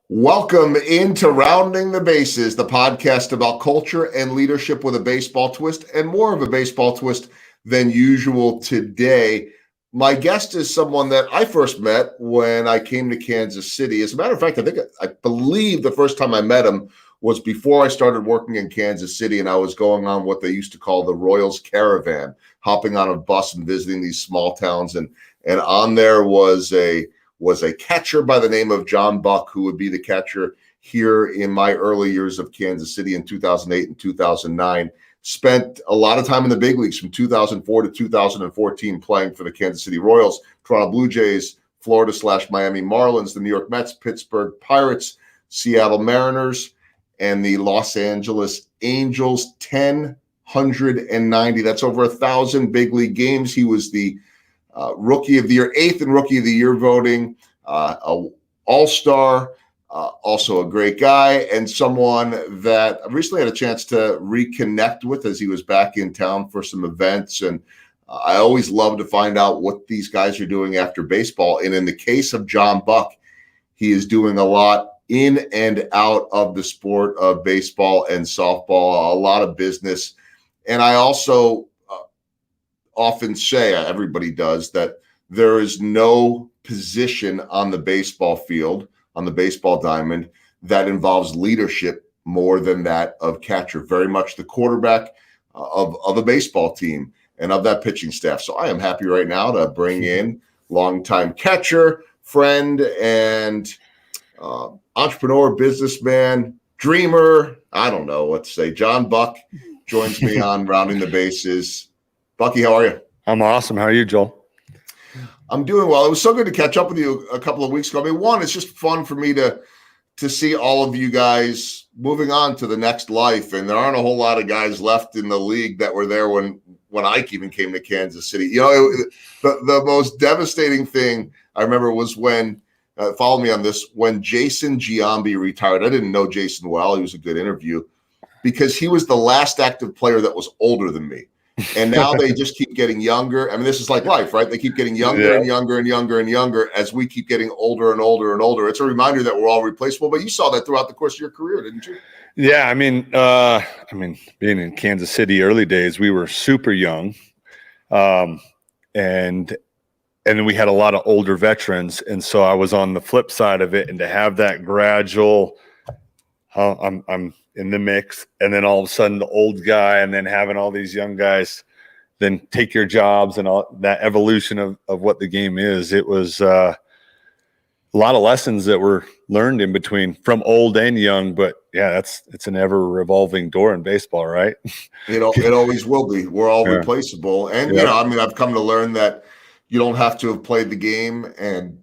Welcome into Rounding the Bases, the podcast about culture and leadership with a baseball twist, and more of a baseball twist than usual today. My guest is someone that I first met when I came to Kansas City. As a matter of fact, I believe the first time I met him was before I started working in Kansas City, and I was going on what they used to call the Royals Caravan, hopping on a bus and visiting these small towns. And on there was a catcher by the name of John Buck, who would be the catcher here in my early years of Kansas City in 2008 and 2009. Spent a lot of time in the big leagues from 2004 to 2014 playing for the Kansas City Royals, Toronto Blue Jays, Florida/Miami Marlins, the New York Mets, Pittsburgh Pirates, Seattle Mariners, and the Los Angeles Angels. 1,090. That's over 1,000 big league games. He was the Rookie of the Year, 8th in Rookie of the Year voting, all-star, also a great guy, and someone that I recently had a chance to reconnect with as he was back in town for some events. And I always love to find out what these guys are doing after baseball. And in the case of John Buck, he is doing a lot in and out of the sport of baseball and softball, a lot of business. And I also often say, everybody does, that there is no position on the baseball field, on the baseball diamond, that involves leadership more than that of catcher. Very much the quarterback of a baseball team and of that pitching staff. So I am happy right now to bring in longtime catcher, friend, and entrepreneur, businessman, dreamer, I don't know what to say. John Buck joins me on Rounding the Bases. Bucky, how are you? I'm awesome. How are you, Joel? I'm doing well. It was so good to catch up with you a couple of weeks ago. I mean, one, it's just fun for me to see all of you guys moving on to the next life. And there aren't a whole lot of guys left in the league that were there when I even came to Kansas City. You know, the most devastating thing I remember was when, follow me on this, when Jason Giambi retired. I didn't know Jason well. He was a good interview because he was the last active player that was older than me. And now they just keep getting younger. I mean, this is like life, right? They keep getting younger and younger and younger and younger as we keep getting older and older and older. It's a reminder that we're all replaceable. But you saw that throughout the course of your career, didn't you? Yeah, I mean, being in Kansas City early days, we were super young, and we had a lot of older veterans, and so I was on the flip side of it, and to have that gradual, I'm in the mix, and then all of a sudden the old guy, and then having all these young guys then take your jobs and all that evolution of what the game is. It was a lot of lessons that were learned in between from old and young, but yeah, it's an ever revolving door in baseball, right? It always will be. We're all replaceable. And, you know, I mean, I've come to learn that you don't have to have played the game, and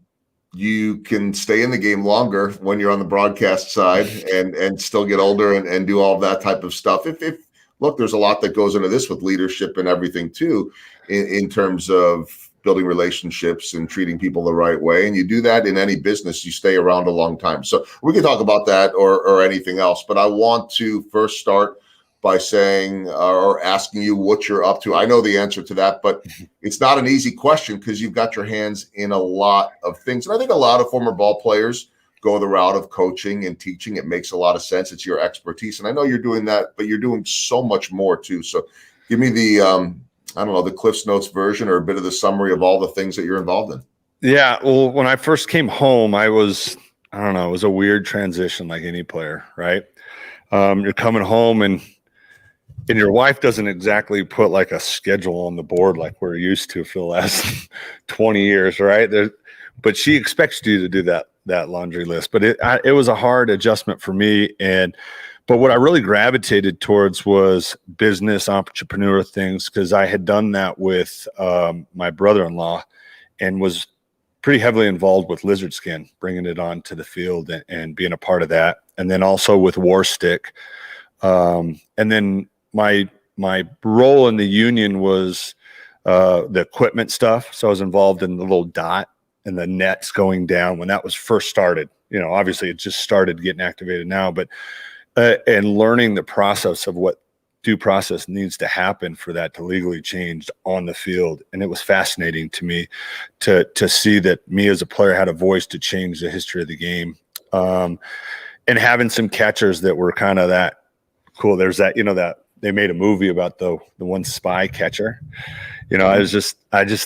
you can stay in the game longer when you're on the broadcast side and still get older and do all that type of stuff. If look, there's a lot that goes into this with leadership and everything too, in terms of building relationships and treating people the right way. And you do that in any business, you stay around a long time. So we can talk about that or anything else, but I want to first start by saying or asking you what you're up to. I know the answer to that, but it's not an easy question because you've got your hands in a lot of things. And I think a lot of former ball players go the route of coaching and teaching. It makes a lot of sense. It's your expertise. And I know you're doing that, but you're doing so much more too. So give me the, the Cliff's Notes version or a bit of the summary of all the things that you're involved in. Yeah. Well, when I first came home, it was a weird transition like any player, right? You're coming home and your wife doesn't exactly put like a schedule on the board like we're used to for the last 20 years, right? But she expects you to do that laundry list. But it was a hard adjustment for me. But what I really gravitated towards was business, entrepreneur things, because I had done that with my brother-in-law and was pretty heavily involved with lizard skin, bringing it onto the field and being a part of that. And then also with War Stick. And then my role in the union was the equipment stuff. So I was involved in the little dot and the nets going down when that was first started. You know, obviously it just started getting activated now, but and learning the process of what due process needs to happen for that to legally change on the field. And it was fascinating to me to see that me as a player had a voice to change the history of the game. And having some catchers that were kind of that cool. There's that, that they made a movie about the one spy catcher. I just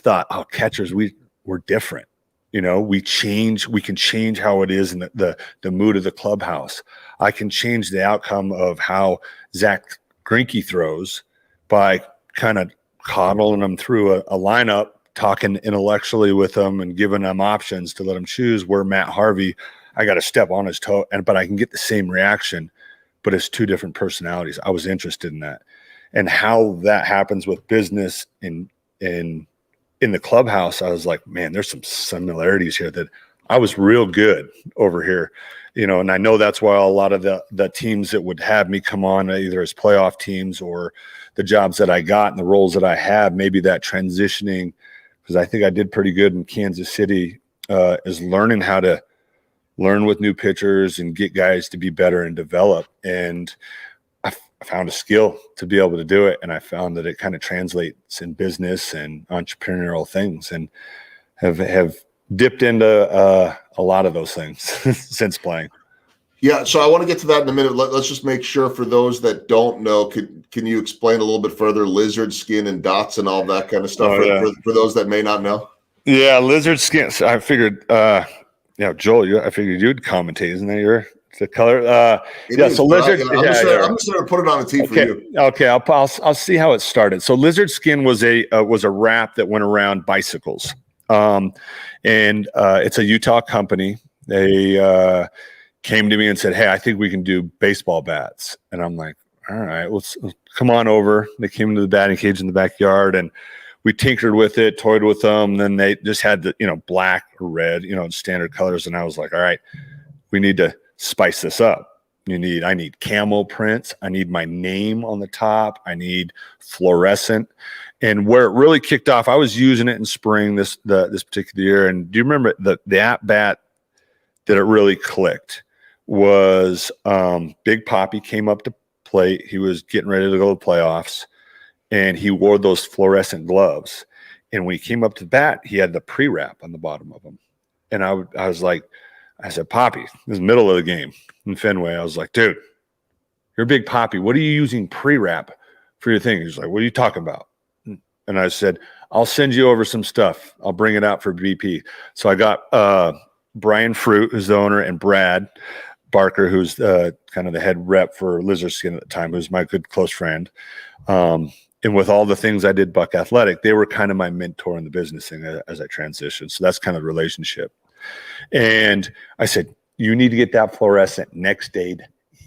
thought, oh, catchers, we're different. We can change how it is in the mood of the clubhouse. I can change the outcome of how Zach Greinke throws by kind of coddling them through a lineup, talking intellectually with them and giving them options to let them choose. Where Matt Harvey, I got to step on his toe, but I can get the same reaction, but it's two different personalities. I was interested in that, and how that happens with business in the clubhouse. I was like, man, there's some similarities here that I was real good over here, and I know that's why a lot of the teams that would have me come on either as playoff teams or the jobs that I got and the roles that I have, maybe that transitioning, because I think I did pretty good in Kansas City, is learning how to learn with new pitchers and get guys to be better and develop. And I found a skill to be able to do it. And I found that it kind of translates in business and entrepreneurial things, and have dipped into a lot of those things since playing. Yeah, so I want to get to that in a minute. Let's just make sure for those that don't know, can you explain a little bit further lizard skin and dots and all that kind of stuff for those that may not know? Yeah, lizard skin. So I figured, Joel, I figured you'd commentate, isn't that the color? So lizard. I'm just going to put it on a tee for you. Okay, I'll see how it started. So lizard skin was a wrap that went around bicycles, and it's a Utah company. They came to me and said, "Hey, I think we can do baseball bats." And I'm like, "All right, let's come on over." They came into the batting cage in the backyard, and we tinkered with it, toyed with them. Then they just had the, black or red, standard colors. And I was like, all right, we need to spice this up. I need camel prints. I need my name on the top. I need fluorescent. And where it really kicked off, I was using it in spring this particular year. And do you remember the at bat that it really clicked was Big Papi came up to plate. He was getting ready to go to the playoffs, and he wore those fluorescent gloves. And when he came up to the bat, he had the pre-wrap on the bottom of them. And I said, Papi, this is the middle of the game in Fenway. I was like, dude, you're Big Papi. What are you using pre-wrap for your thing? He's like, what are you talking about? And I said, I'll send you over some stuff. I'll bring it out for BP. So I got Brian Fruit, who's the owner, and Brad Barker, who's kind of the head rep for Lizard Skin at the time, who's my good close friend. And with all the things I did Buck Athletic, they were kind of my mentor in the business thing as I transitioned. So that's kind of the relationship. And I said, you need to get that fluorescent next day,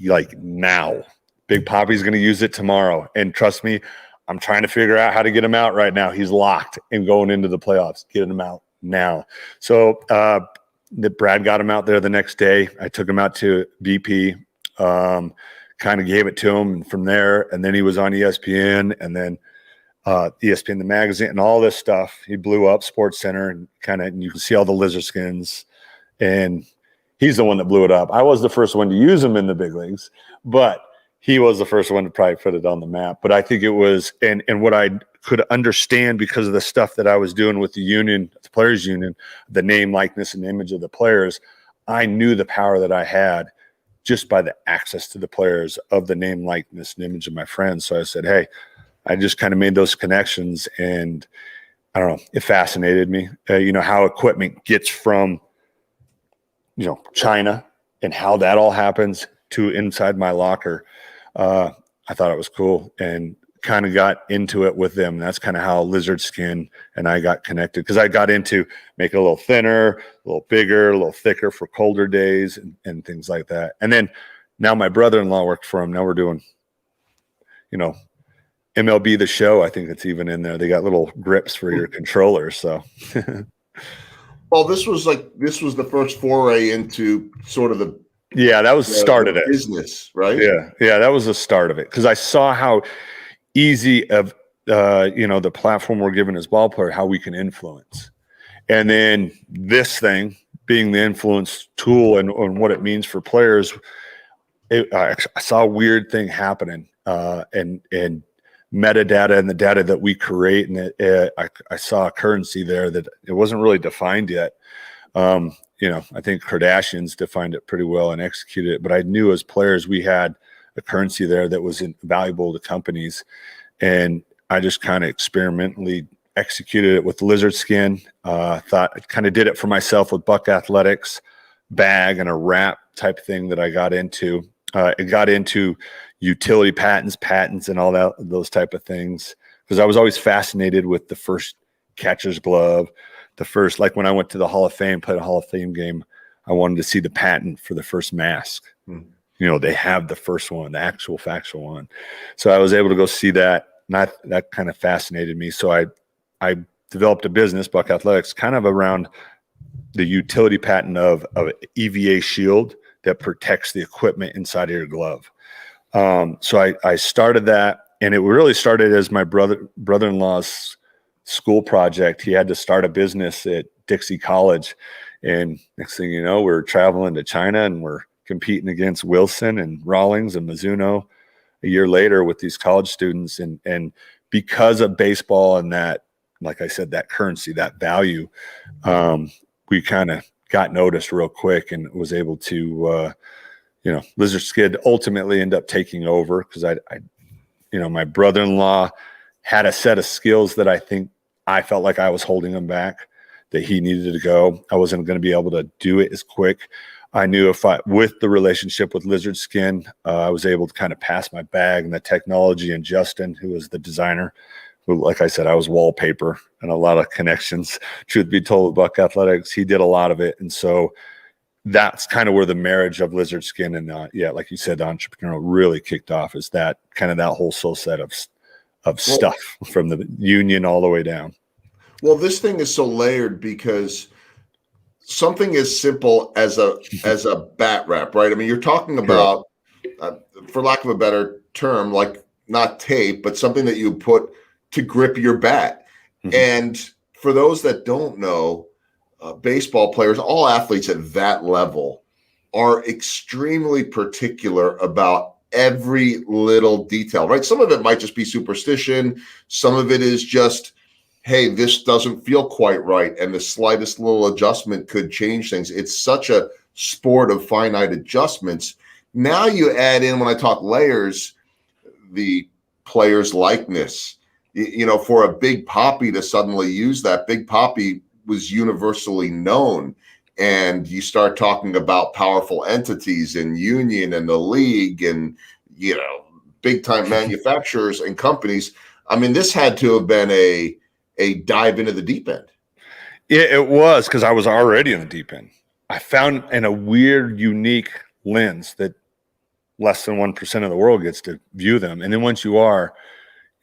like now. Big Papi's going to use it tomorrow. And trust me, I'm trying to figure out how to get him out right now. He's locked and going into the playoffs, getting him out now. So Brad got him out there the next day. I took him out to BP, kind of gave it to him, and from there, and then he was on ESPN, and then ESPN the magazine and all this stuff. He blew up Sports Center, and you can see all the lizard skins, and he's the one that blew it up. I was the first one to use him in the big leagues, but he was the first one to probably put it on the map. But I think it was, and what I could understand because of the stuff that I was doing with the union, the players union, the name, likeness, and image of the players, I knew the power that I had just by the access to the players of the name, likeness, and image of my friends. So I said, hey, I just kind of made those connections, and I don't know, it fascinated me, how equipment gets from, China and how that all happens to inside my locker. I thought it was cool and kind of got into it with them. That's kind of how Lizard Skin and I got connected, because I got into make it a little thinner, a little bigger, a little thicker for colder days and things like that. And then now my brother-in-law worked for him. Now we're doing, MLB The Show. I think it's even in there. They got little grips for your controllers. So, well, this was the first foray into sort of the that was the start of it. Business, right? Yeah, that was the start of it, because I saw how easy of the platform we're given as ball player, how we can influence, and then this thing being the influence tool and what it means for players. I saw a weird thing happening, and metadata and the data that we create, and I saw a currency there that it wasn't really defined yet. I think Kardashians defined it pretty well and executed it. But I knew as players, we had a currency there that was valuable to companies. And I just kind of experimentally executed it with lizard skin. Thought I kind of did it for myself with Buck Athletics, bag and a wrap type thing that I got into. It got into utility patents and all those type of things, because I was always fascinated with the first catcher's glove, the first, like when I went to the Hall of Fame, played a Hall of Fame game, I wanted to see the patent for the first mask. They have the first one, the actual factual one. So I was able to go see that. And that kind of fascinated me. So I developed a business, Buck Athletics, kind of around the utility patent of EVA shield that protects the equipment inside of your glove. So I started that, and it really started as my brother-in-law's school project. He had to start a business at Dixie College, and next thing you know, we're traveling to China and we're competing against Wilson and Rawlings and Mizuno a year later with these college students. And because of baseball and that, like I said, that currency, that value, we kind of got noticed real quick and was able to, Lizard Skid ultimately ended up taking over, because my brother-in-law had a set of skills that I think I felt like I was holding him back, that he needed to go. I wasn't going to be able to do it as quick. I knew with the relationship with Lizard Skin, I was able to kind of pass my bag and the technology, and Justin, who was the designer, who, like I said, I was wallpaper and a lot of connections. Truth be told, Buck Athletics, he did a lot of it. And so that's kind of where the marriage of Lizard Skin and like you said, the entrepreneurial really kicked off, is that kind of that whole soul set of stuff from the union all the way down. Well, this thing is so layered, because something as simple as a bat wrap, right? I mean, you're talking about, for lack of a better term, like not tape, but something that you put to grip your bat. Mm-hmm. And for those that don't know, baseball players, all athletes at that level, are extremely particular about every little detail, right? Some of it might just be superstition. Some of it is just, hey, this doesn't feel quite right, and the slightest little adjustment could change things. It's such a sport of finite adjustments. Now you add in, when I talk layers, the player's likeness. For a Big Papi to suddenly use that, Big Papi was universally known. And you start talking about powerful entities in union and the league and, big time manufacturers and companies. I mean, this had to have been a dive into the deep end. Yeah, it was, because I was already in the deep end. I found in a weird, unique lens that less than 1% of the world gets to view them. And then once you're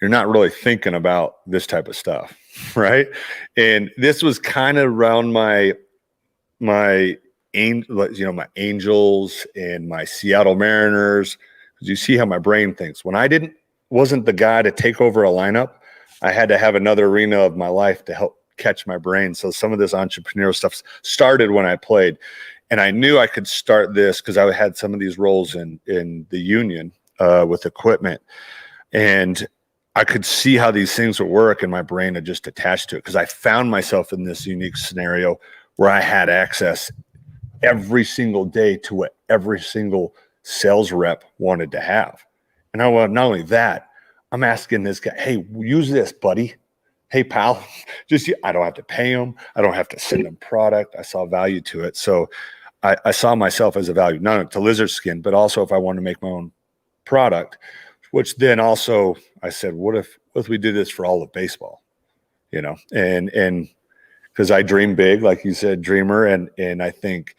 not really thinking about this type of stuff, right? And this was kind of around my Angels and my Seattle Mariners. You see how my brain thinks. When I wasn't the guy to take over a lineup, I had to have another arena of my life to help catch my brain. So some of this entrepreneurial stuff started when I played, and I knew I could start this because I had some of these roles in the union with equipment, and I could see how these things would work, and my brain had just attached to it, because I found myself in this unique scenario where I had access every single day to what every single sales rep wanted to have. And not only that, I'm asking this guy, hey, use this, buddy. Hey, pal, I don't have to pay him. I don't have to send him product. I saw value to it. So I saw myself as a value, not only to Lizard Skin, but also if I wanted to make my own product, which then also I said, what if we do this for all of baseball, and because I dream big, like you said, dreamer. And I think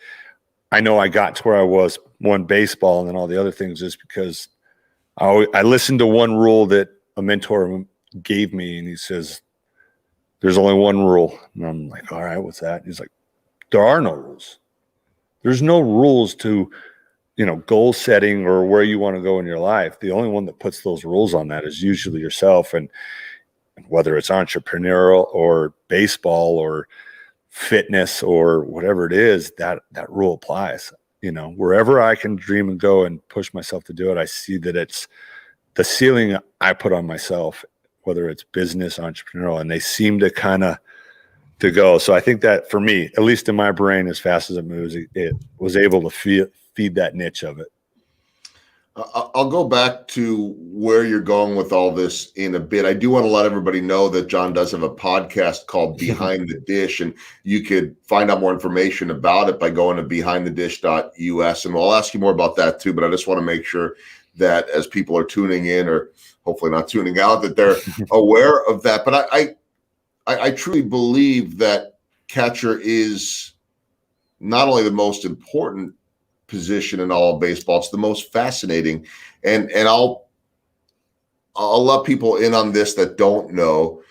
I know I got to where I was, one, baseball, and then all the other things, just because I listened to one rule that a mentor gave me, and he says, there's only one rule. And I'm like, all right, what's that? He's like, there are no rules. There's no rules to, goal setting or where you want to go in your life. The only one that puts those rules on that is usually yourself. And whether it's entrepreneurial or baseball or fitness or whatever it is, that rule applies. Wherever I can dream and go and push myself to do it, I see that it's the ceiling I put on myself, whether it's business, entrepreneurial, and they seem to kind of to go. So I think that for me, at least in my brain, as fast as it moves, it was able to feed that niche of it. I'll go back to where you're going with all this in a bit. I do want to let everybody know that John does have a podcast called Behind the Dish, and you could find out more information about it by going to behindthedish.us. And we'll ask you more about that too. But I just want to make sure that as people are tuning in, or hopefully not tuning out, that they're aware of that. But I truly believe that catcher is not only the most important position in all of baseball, it's the most fascinating. And I'll let people in on this that don't know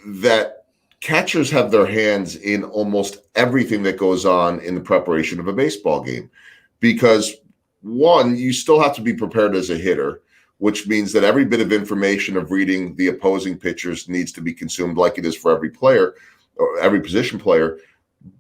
that catchers have their hands in almost everything that goes on in the preparation of a baseball game. Because one, you still have to be prepared as a hitter, which means that every bit of information of reading the opposing pitchers needs to be consumed, like it is for every player or every position player.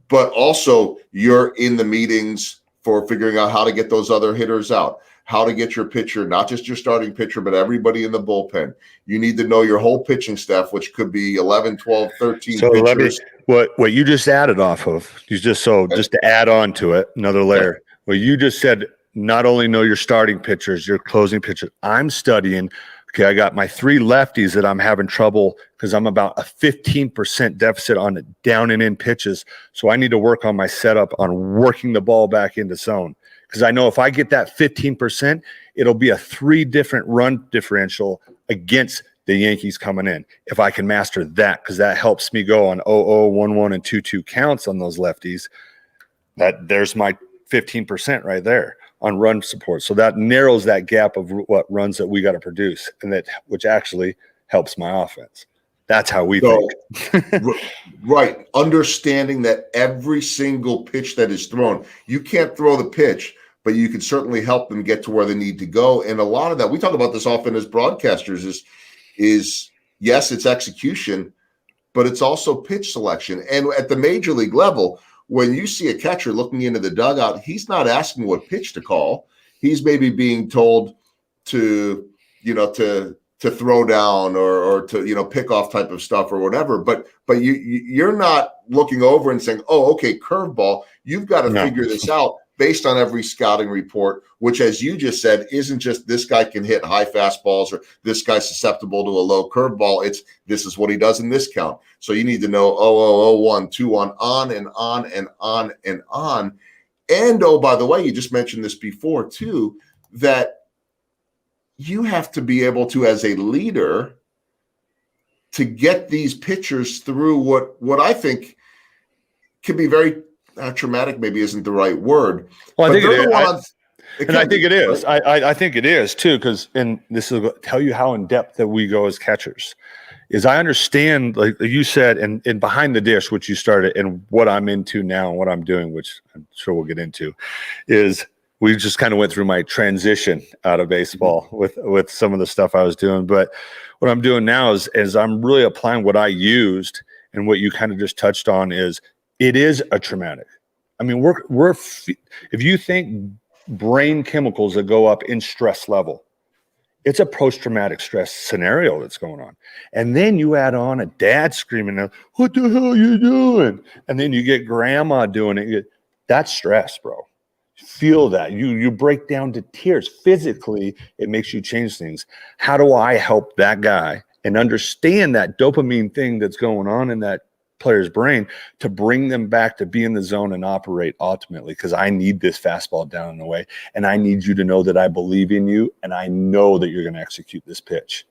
But also you're in the meetings for figuring out how to get those other hitters out, how to get your pitcher, not just your starting pitcher, but everybody in the bullpen. You need to know your whole pitching staff, which could be 11, 12, 13 so pitchers. What you just added off of, just to add on to it, another layer. Well, you just said not only know your starting pitchers, your closing pitchers. I'm studying. Okay, I got my 3 lefties that I'm having trouble because I'm about a 15% deficit on down and in pitches. So I need to work on my setup on working the ball back into zone. Because I know if I get that 15%, it'll be a 3 different run differential against the Yankees coming in. If I can master that, because that helps me go on 0-0, 1-1, and 2-2 counts on those lefties, there's my 15% right there on run support. So that narrows that gap of what runs that we got to produce, and which actually helps my offense. That's how we think. Right. Understanding that every single pitch that is thrown, you can't throw the pitch, but you can certainly help them get to where they need to go. And a lot of that, we talk about this often as broadcasters, is yes, it's execution, but it's also pitch selection. And at the major league level, when you see a catcher looking into the dugout, he's not asking what pitch to call. He's maybe being told to throw down or to, pick off type of stuff or whatever. But you're not looking over and saying, oh, okay, curveball. You've got to figure this out based on every scouting report, which, as you just said, isn't just this guy can hit high fastballs or this guy's susceptible to a low curveball. It's this is what he does in this count. So you need to know 1, 2, 1, on and on and on and on. And oh, by the way, you just mentioned this before too, that you have to be able to, as a leader, to get these pitchers through what I think can be very traumatic. Maybe isn't the right word. Well, I think it is. I think it is. I think it is too, because and this will tell you how in depth that we go as catchers. Is I understand, like you said, and behind the dish, which you started, and what I'm into now and what I'm doing, which I'm sure we'll get into, is we just kind of went through my transition out of baseball with some of the stuff I was doing. But what I'm doing now is I'm really applying what I used, and what you kind of just touched on is it is a traumatic. I mean, if you think brain chemicals that go up in stress level, it's a post-traumatic stress scenario that's going on. And then you add on a dad screaming, what the hell are you doing? And then you get grandma doing it. That's stress, bro. Feel that. You break down to tears. Physically, it makes you change things. How do I help that guy and understand that dopamine thing that's going on in that player's brain to bring them back to be in the zone and operate ultimately? Because I need this fastball down and away, and I need you to know that I believe in you, and I know that you're going to execute this pitch.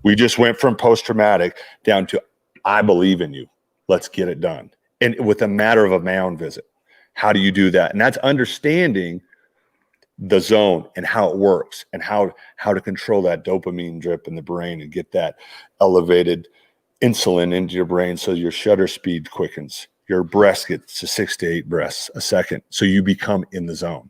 We just went from post-traumatic down to I believe in you. Let's get it done. And with a matter of a mound visit. How do you do that? And that's understanding the zone and how it works and how to control that dopamine drip in the brain and get that elevated insulin into your brain so your shutter speed quickens. Your breath gets to 6 to 8 breaths a second. So you become in the zone.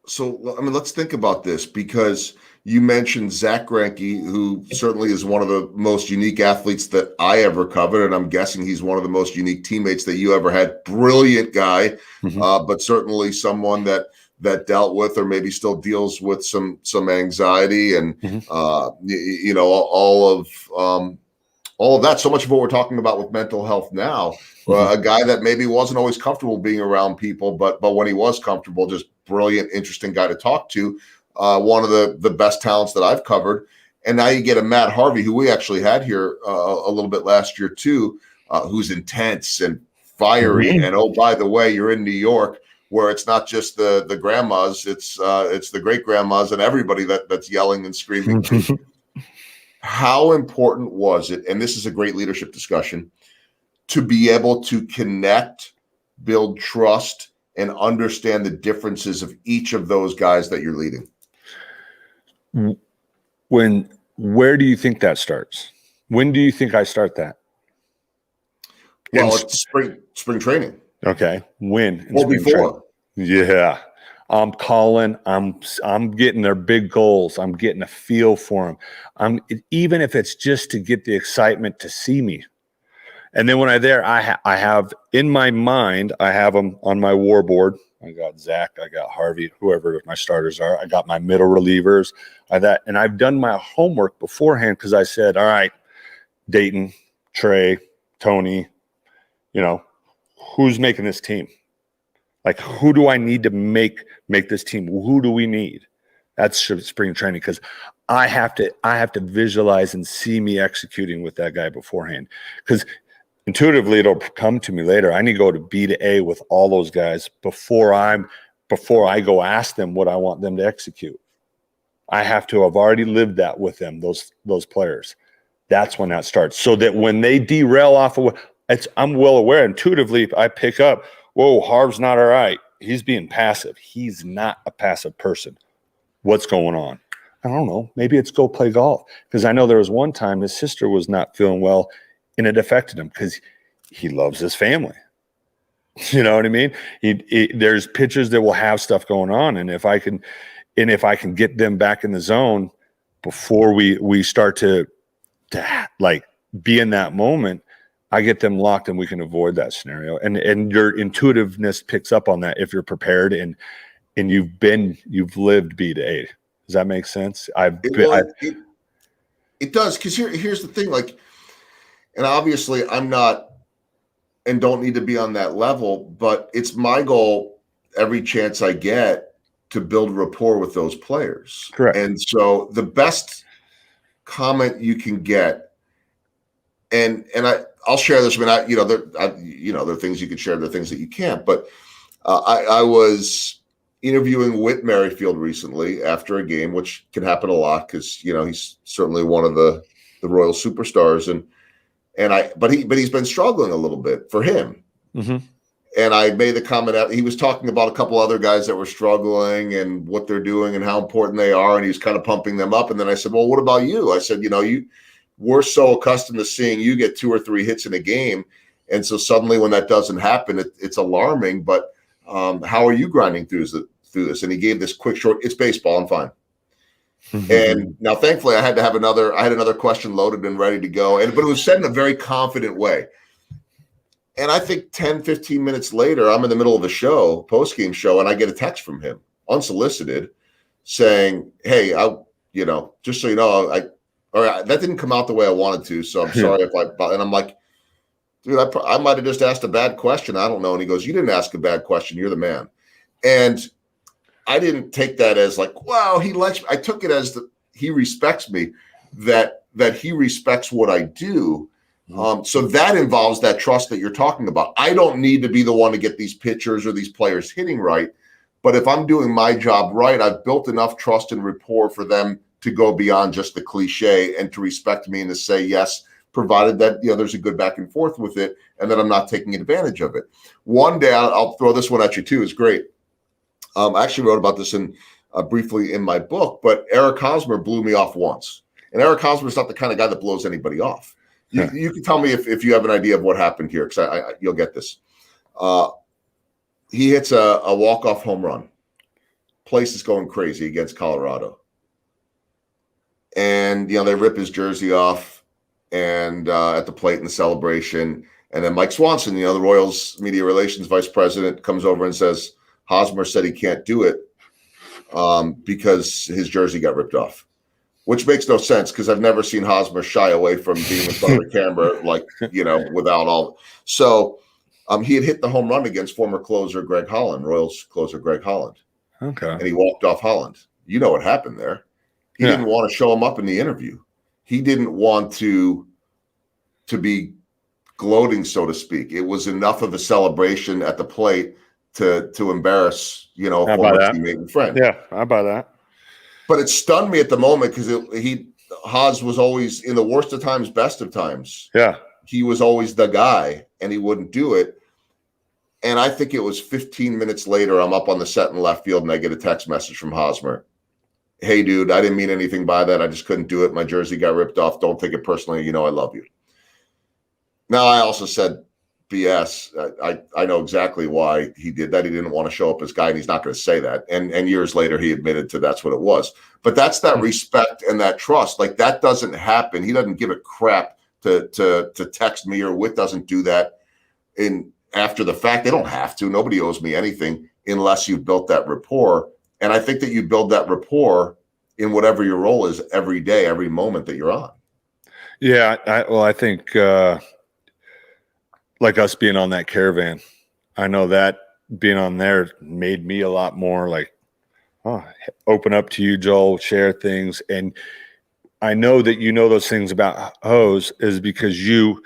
So, I mean, let's think about this, because you mentioned Zach Greinke, who certainly is one of the most unique athletes that I ever covered. And I'm guessing he's one of the most unique teammates that you ever had. Brilliant guy, but certainly someone that dealt with or maybe still deals with some anxiety and, all of all of that, so much of what we're talking about with mental health now, a guy that maybe wasn't always comfortable being around people, but when he was comfortable, just brilliant, interesting guy to talk to. One of the best talents that I've covered. And now you get a Matt Harvey, who we actually had here a little bit last year too, who's intense and fiery. Mhm. And oh, by the way, you're in New York, where it's not just the grandmas, it's the great grandmas and everybody that's yelling and screaming too. How important was it? And this is a great leadership discussion, to be able to connect, build trust, and understand the differences of each of those guys that you're leading. Where do you think that starts? When do you think I start that? Well, it's spring training. Okay. When? Well, before. Yeah. I'm calling. I'm getting their big goals. I'm getting a feel for them. Even if it's just to get the excitement to see me. And then when I'm there, I have in my mind, I have them on my war board. I got Zach, I got Harvey, whoever my starters are. I got my middle relievers. And I've done my homework beforehand, because I said, all right, Dayton, Trey, Tony, who's making this team? Like, who do I need to make this team? Who do we need? That's spring training, because I have to visualize and see me executing with that guy beforehand, because intuitively it'll come to me later. I need to go to B to A with all those guys before I go ask them what I want them to execute. I have to have already lived that with them, those players. That's when that starts. So that when they derail off of I'm well aware intuitively, I pick up, whoa, Harv's not all right. He's being passive. He's not a passive person. What's going on? I don't know. Maybe it's go play golf. Because I know there was one time his sister was not feeling well, and it affected him because he loves his family. You know what I mean? There's pitchers that will have stuff going on, and if I can get them back in the zone before we start to like be in that moment, I get them locked and we can avoid that scenario. And your intuitiveness picks up on that if you're prepared and you've lived B to A. Does that make sense? It does, because here's the thing, like, and obviously I'm not and don't need to be on that level, but it's my goal every chance I get to build rapport with those players. Correct. And so the best comment you can get, and I'll share this. I mean, there are things you can share, there are things that you can't. But I was interviewing Whit Merrifield recently after a game, which can happen a lot because he's certainly one of the Royal superstars, but he's been struggling a little bit for him. Mm-hmm. And I made the comment out. He was talking about a couple other guys that were struggling and what they're doing and how important they are, and he was kind of pumping them up. And then I said, "Well, what about you?" I said, we're so accustomed to seeing you get 2 or 3 hits in a game. And so suddenly when that doesn't happen, it's alarming. But how are you grinding through this? And he gave this quick, short, it's baseball, I'm fine. Mm-hmm. And now, thankfully, I had another question loaded and ready to go. But it was said in a very confident way. And I think 10, 15 minutes later, I'm in the middle of a show, post-game show, and I get a text from him, unsolicited, saying, "Hey, just so you know, that didn't come out the way I wanted to, so I'm sorry if I." And I'm like, "Dude, I might have just asked a bad question. I don't know." And he goes, "You didn't ask a bad question. You're the man." And I didn't take that as like, wow, he likes me. I took it as he respects me, that he respects what I do. So that involves that trust that you're talking about. I don't need to be the one to get these pitchers or these players hitting right. But if I'm doing my job right, I've built enough trust and rapport for them to go beyond just the cliche and to respect me and to say yes, provided that there's a good back and forth with it and that I'm not taking advantage of it. One day, I'll throw this one at you too. It's great. I actually wrote about this briefly in my book, but Eric Hosmer blew me off once. And Eric Hosmer is not the kind of guy that blows anybody off. You can tell me if you have an idea of what happened here, because you'll get this. He hits a walk-off home run. Place is going crazy against Colorado. And, they rip his jersey off and at the plate in the celebration. And then Mike Swanson, the Royals media relations vice president, comes over and says, Hosmer said he can't do it because his jersey got ripped off. which makes no sense because I've never seen Hosmer shy away from being in front of the camera, like, without all. So he had hit the home run against former closer Greg Holland, Royals closer Greg Holland. Okay. And he walked off Holland. You know what happened there. He didn't want to show him up in the interview. He didn't want to be gloating, so to speak. It was enough of a celebration at the plate to embarrass, a former teammate and friend. Yeah, I buy that. But it stunned me at the moment because Haas was always, in the worst of times, best of times. Yeah. He was always the guy, and he wouldn't do it. And I think it was 15 minutes later, I'm up on the set in left field, and I get a text message from Hosmer. Hey, dude, I didn't mean anything by that. I just couldn't do it. My jersey got ripped off. Don't take it personally. I love you. Now, I also said, BS. I know exactly why he did that. He didn't want to show up as guy, and he's not going to say that. And years later, he admitted to that's what it was. But that's that respect and that trust. Like, that doesn't happen. He doesn't give a crap to text me, or Whit doesn't do that after the fact. They don't have to. Nobody owes me anything unless you've built that rapport. And I think that you build that rapport in whatever your role is every day, every moment that you're on. Yeah. I think like us being on that caravan, I know that being on there made me a lot more like, open up to you, Joel, share things. And I know that those things about Hose is because you've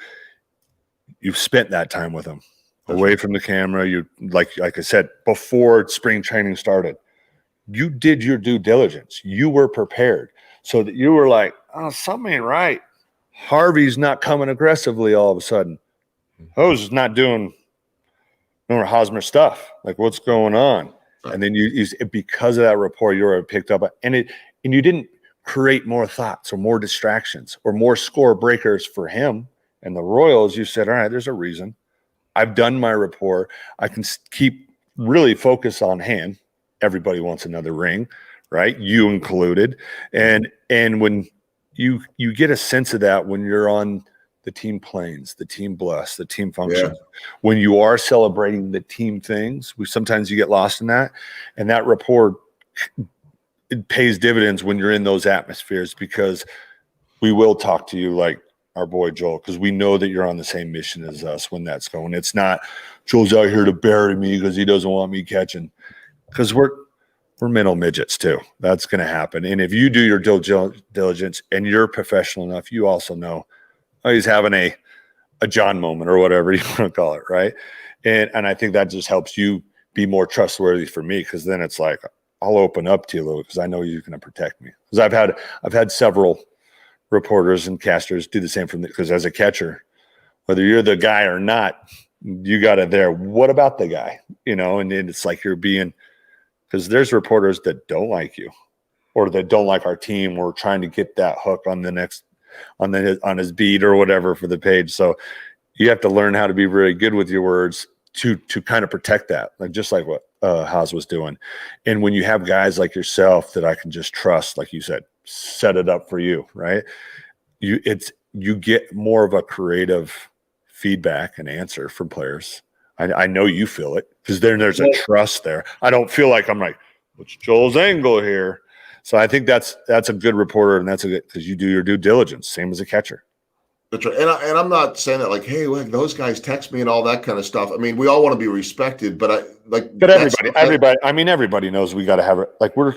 spent that time with him. Away from the camera. You like I said, before spring training started, you did your due diligence. You were prepared so that you were like, something ain't right. Harvey's not coming aggressively all of a sudden. Hose is not doing Hosmer stuff. Like, what's going on? And then you because of that rapport, you were picked up, and you didn't create more thoughts or more distractions or more score breakers for him and the Royals. You said, all right, there's a reason. I've done my rapport. I can keep really focus on hand. Everybody wants another ring, right? You included. And when you get a sense of that when you're on the team planes, the team bus, the team function, when you are celebrating the team things, sometimes you get lost in that. And that rapport, it pays dividends when you're in those atmospheres, because we will talk to you like our boy Joel, because we know that you're on the same mission as us when that's going. It's not Joel's out here to bury me because he doesn't want me catching, because we're mental midgets too. That's going to happen. And if you do your due diligence and you're professional enough, you also know he's having a John moment or whatever you want to call it, right? And I think that just helps you be more trustworthy for me, because then it's like I'll open up to you a little because I know you're going to protect me. Because I've had several reporters and casters do the same for me, because as a catcher, whether you're the guy or not, you got it there. What about the guy? And then it's like you're being, because there's reporters that don't like you or that don't like our team. We're trying to get that hook on the next on his beat or whatever for the page. So you have to learn how to be very good with your words to kind of protect that, like just like what Haas was doing. And when you have guys like yourself that I can just trust, like you said, set it up for you, right? You get more of a creative feedback and answer from players. I know you feel it, because there's a trust there. I don't feel like I'm like, what's Joel's angle here? So I think that's a good reporter, and that's a good, because you do your due diligence, same as a catcher. That's right. And I'm not saying that like, hey, like those guys text me and all that kind of stuff. I mean, we all want to be respected, but everybody knows we got to have it. Like we're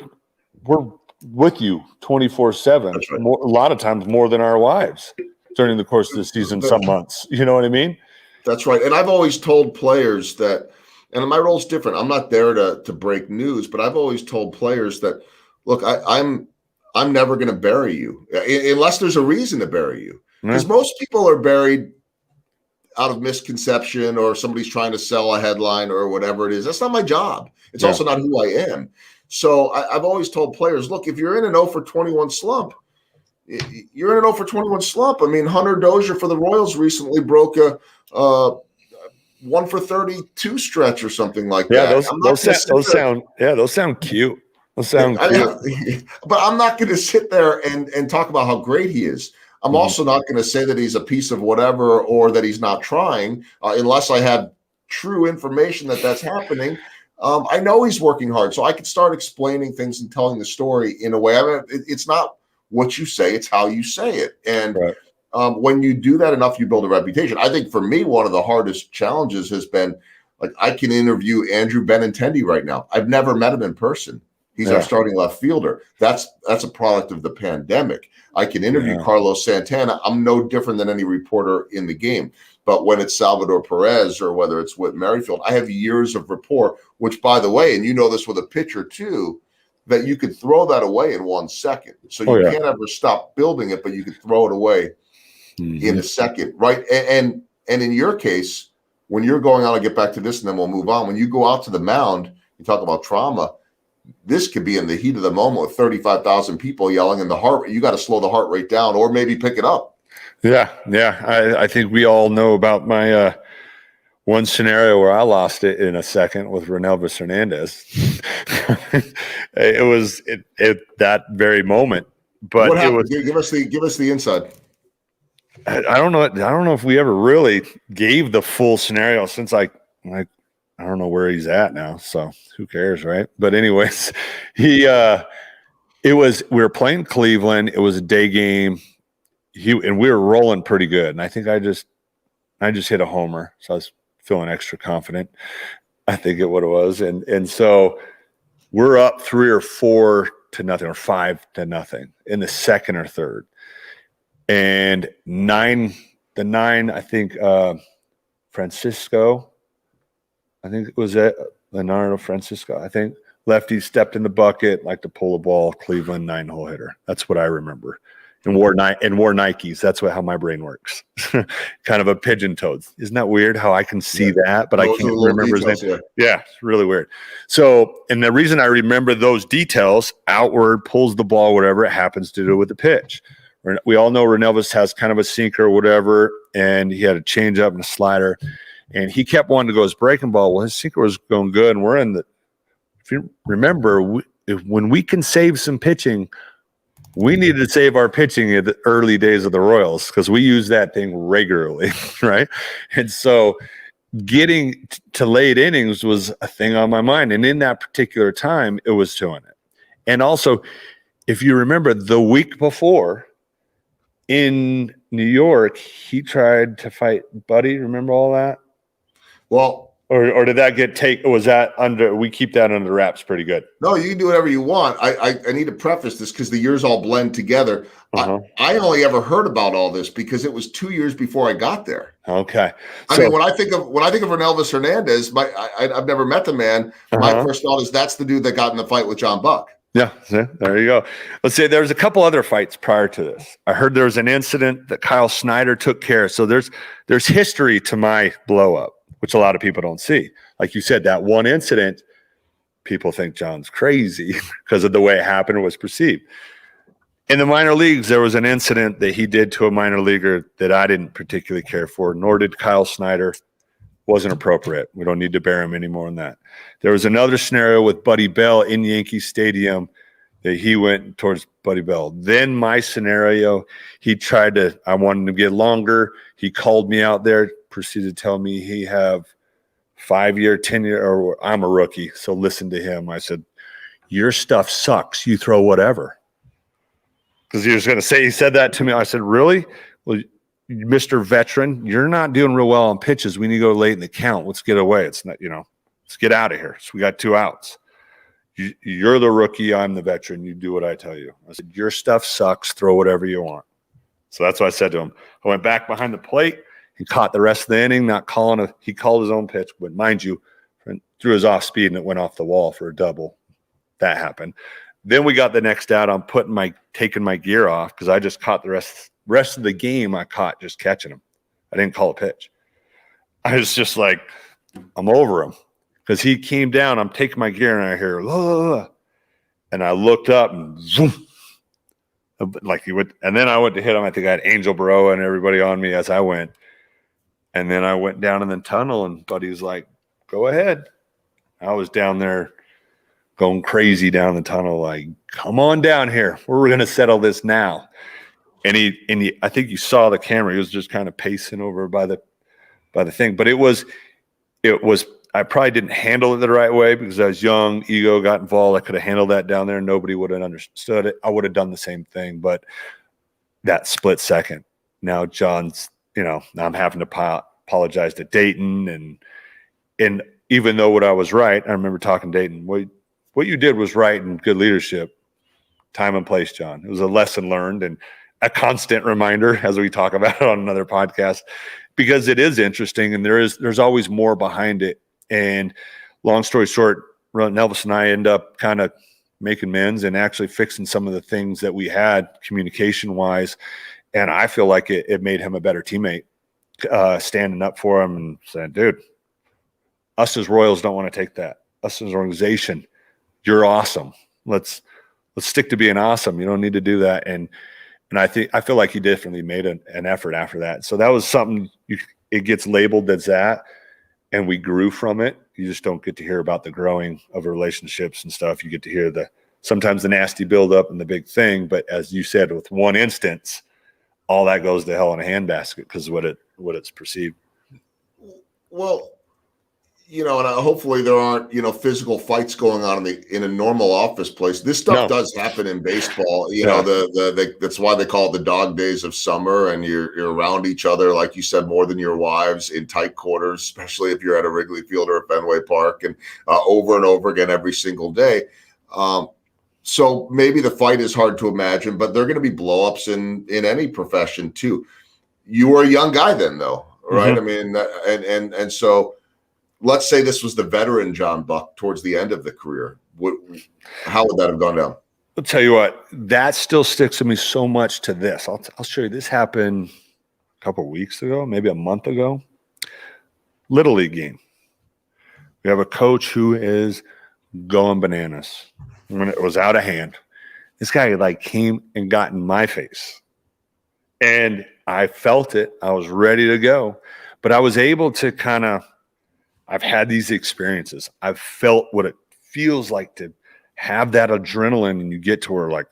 with you 24/7. Right. A lot of times more than our wives during the course of the season. Some months, you know what I mean? That's right. And I've always told players that, and my role's different. I'm not there to break news, but I've always told players that, look, I'm never going to bury you unless there's a reason to bury you. Because most people are buried out of misconception, or somebody's trying to sell a headline or whatever it is. That's not my job. It's also not who I am. So I've always told players, look, if you're in an 0 for 21 slump, you're in an 0 for 21 slump. I mean, Hunter Dozier for the Royals recently broke a 1 for 32 stretch or something like that. Those sound cute. Those sound cute. But I'm not going to sit there and talk about how great he is. I'm also not going to say that he's a piece of whatever or that he's not trying unless I have true information that that's happening. I know he's working hard, so I can start explaining things and telling the story in a way. I mean, it's not what you say, it's how you say it. And Right. when you do that enough, you build a reputation. I think for me, one of the hardest challenges has been like I can interview Andrew Benintendi right now. I've never met him in person. He's our Yeah. starting left fielder. That's a product of the pandemic. I can interview Yeah. Carlos Santana. I'm no different than any reporter in the game. But when it's Salvador Perez or whether it's Whit Merrifield, I have years of rapport, which, by the way, and you know this with a pitcher too, that you could throw that away in 1 second. So Oh you yeah. can't ever stop building it, but you could throw it away in a second, right? And in your case, when you're going out, I'll get back to this and then we'll move on. When you go out to the mound, you talk about trauma. This could be in the heat of the moment with 35,000 people yelling in the heart rate. You got to slow the heart rate down or maybe pick it up. Yeah. I think we all know about my one scenario where I lost it in a second with Renelvis Hernandez. It was that very moment. But What it happened? was, Give us the inside. I don't know. I don't know if we ever really gave the full scenario since I don't know where he's at now. So who cares, right? But anyways, we were playing Cleveland. It was a day game. And we were rolling pretty good. And I think I just hit a homer. So I was feeling extra confident. I think what it was. And so we're up 3 or 4 to nothing or 5 to nothing in the second or third. And 9, I think Francisco, I think it was Leonardo Francisco, I think lefty stepped in the bucket, like to pull a ball, Cleveland 9-hole hitter. That's what I remember. And wore Nikes. That's how my brain works. Kind of a pigeon-toed. Isn't that weird how I can see that, but I can't remember his name? Yeah, it's really weird. So, and the reason I remember those details, outward, pulls the ball, whatever it happens to do with the pitch. We all know Renelvis has kind of a sinker or whatever, and he had a changeup and a slider, and he kept wanting to go his breaking ball. Well, his sinker was going good, and we're in the – if you remember, when we can save some pitching – we needed to save our pitching in the early days of the Royals because we use that thing regularly, right? And so getting to late innings was a thing on my mind. And in that particular time, it was doing it. And also, if you remember the week before in New York, he tried to fight Buddy. Remember all that? Well, or did that get taken? Was that under? We keep that under wraps pretty good. No, you can do whatever you want. I need to preface this because the years all blend together. I only ever heard about all this because it was 2 years before I got there. Okay. I mean, when I think of Renelvis Hernandez, I've never met the man. My first thought is that's the dude that got in the fight with John Buck. Yeah, there you go. Let's say there's a couple other fights prior to this. I heard there was an incident that Kyle Snyder took care of. So there's history to my blow up, which a lot of people don't see. Like you said, that one incident, people think John's crazy because of the way it happened or was perceived. In the minor leagues, there was an incident that he did to a minor leaguer that I didn't particularly care for, nor did Kyle Snyder. Wasn't appropriate. We don't need to bear him any more than that. There was another scenario with Buddy Bell in Yankee Stadium that he went towards Buddy Bell. Then my scenario, I wanted him to get longer. He called me out there, proceeded to tell me he have 5-year, 10-year, or I'm a rookie, so listen to him. I said, your stuff sucks. You throw whatever. Because he was going to say, he said that to me. I said, really? Well, Mr. Veteran, you're not doing real well on pitches. We need to go late in the count. Let's get away. It's not, let's get out of here. So we got 2 outs. You're the rookie. I'm the veteran. You do what I tell you. I said, your stuff sucks. Throw whatever you want. So that's what I said to him. I went back behind the plate. He caught the rest of the inning, he called his own pitch, but mind you, threw his off speed and it went off the wall for a double. That happened. Then we got the next out. I'm taking my gear off because I just caught the rest of the game. I caught just catching him. I didn't call a pitch. I was just like, I'm over him because he came down. I'm taking my gear and I hear, la, and I looked up and zoom, like he would. And then I went to hit him. I think I had Angel Baroa and everybody on me as I went. And then I went down in the tunnel and Buddy was like, go ahead. I was down there going crazy down the tunnel, like, come on down here. We're going to settle this now. And he, I think you saw the camera. He was just kind of pacing over by the thing. But it was I probably didn't handle it the right way because I was young, ego got involved. I could have handled that down there. Nobody would have understood it. I would have done the same thing. But that split second, now John's, I'm having to apologize to Dayton. And even though what I was right, I remember talking to Dayton, what you did was right and good leadership, time and place, John. It was a lesson learned and a constant reminder as we talk about it on another podcast, because it is interesting and there's always more behind it. And long story short, Elvis and I end up kind of making amends and actually fixing some of the things that we had communication wise. And I feel like it made him a better teammate, standing up for him and saying, dude, us as Royals don't want to take that. Us as an organization, you're awesome. Let's stick to being awesome. You don't need to do that. And I feel like he definitely made an effort after that. So that was something it gets labeled as that. And we grew from it. You just don't get to hear about the growing of relationships and stuff. You get to hear sometimes the nasty buildup and the big thing. But as you said, with one instance, all that goes to hell in a handbasket because what it's perceived. Well, and hopefully there aren't, physical fights going on in a normal office place. This stuff does happen in baseball. That's why they call it the dog days of summer, and you're around each other, like you said, more than your wives in tight quarters, especially if you're at a Wrigley Field or a Fenway Park, and over and over again every single day. So maybe the fight is hard to imagine, but there are going to be blowups in any profession too. You were a young guy then, though, right? Mm-hmm. I mean, and so. Let's say this was the veteran John Buck towards the end of the career. How would that have gone down? I'll tell you what, that still sticks to me so much to this. I'll show you. This happened a couple of weeks ago, maybe a month ago. Little League game. We have a coach who is going bananas. When it was out of hand, this guy came and got in my face. And I felt it. I was ready to go. But I was able to I've had these experiences. I've felt what it feels like to have that adrenaline, and you get to where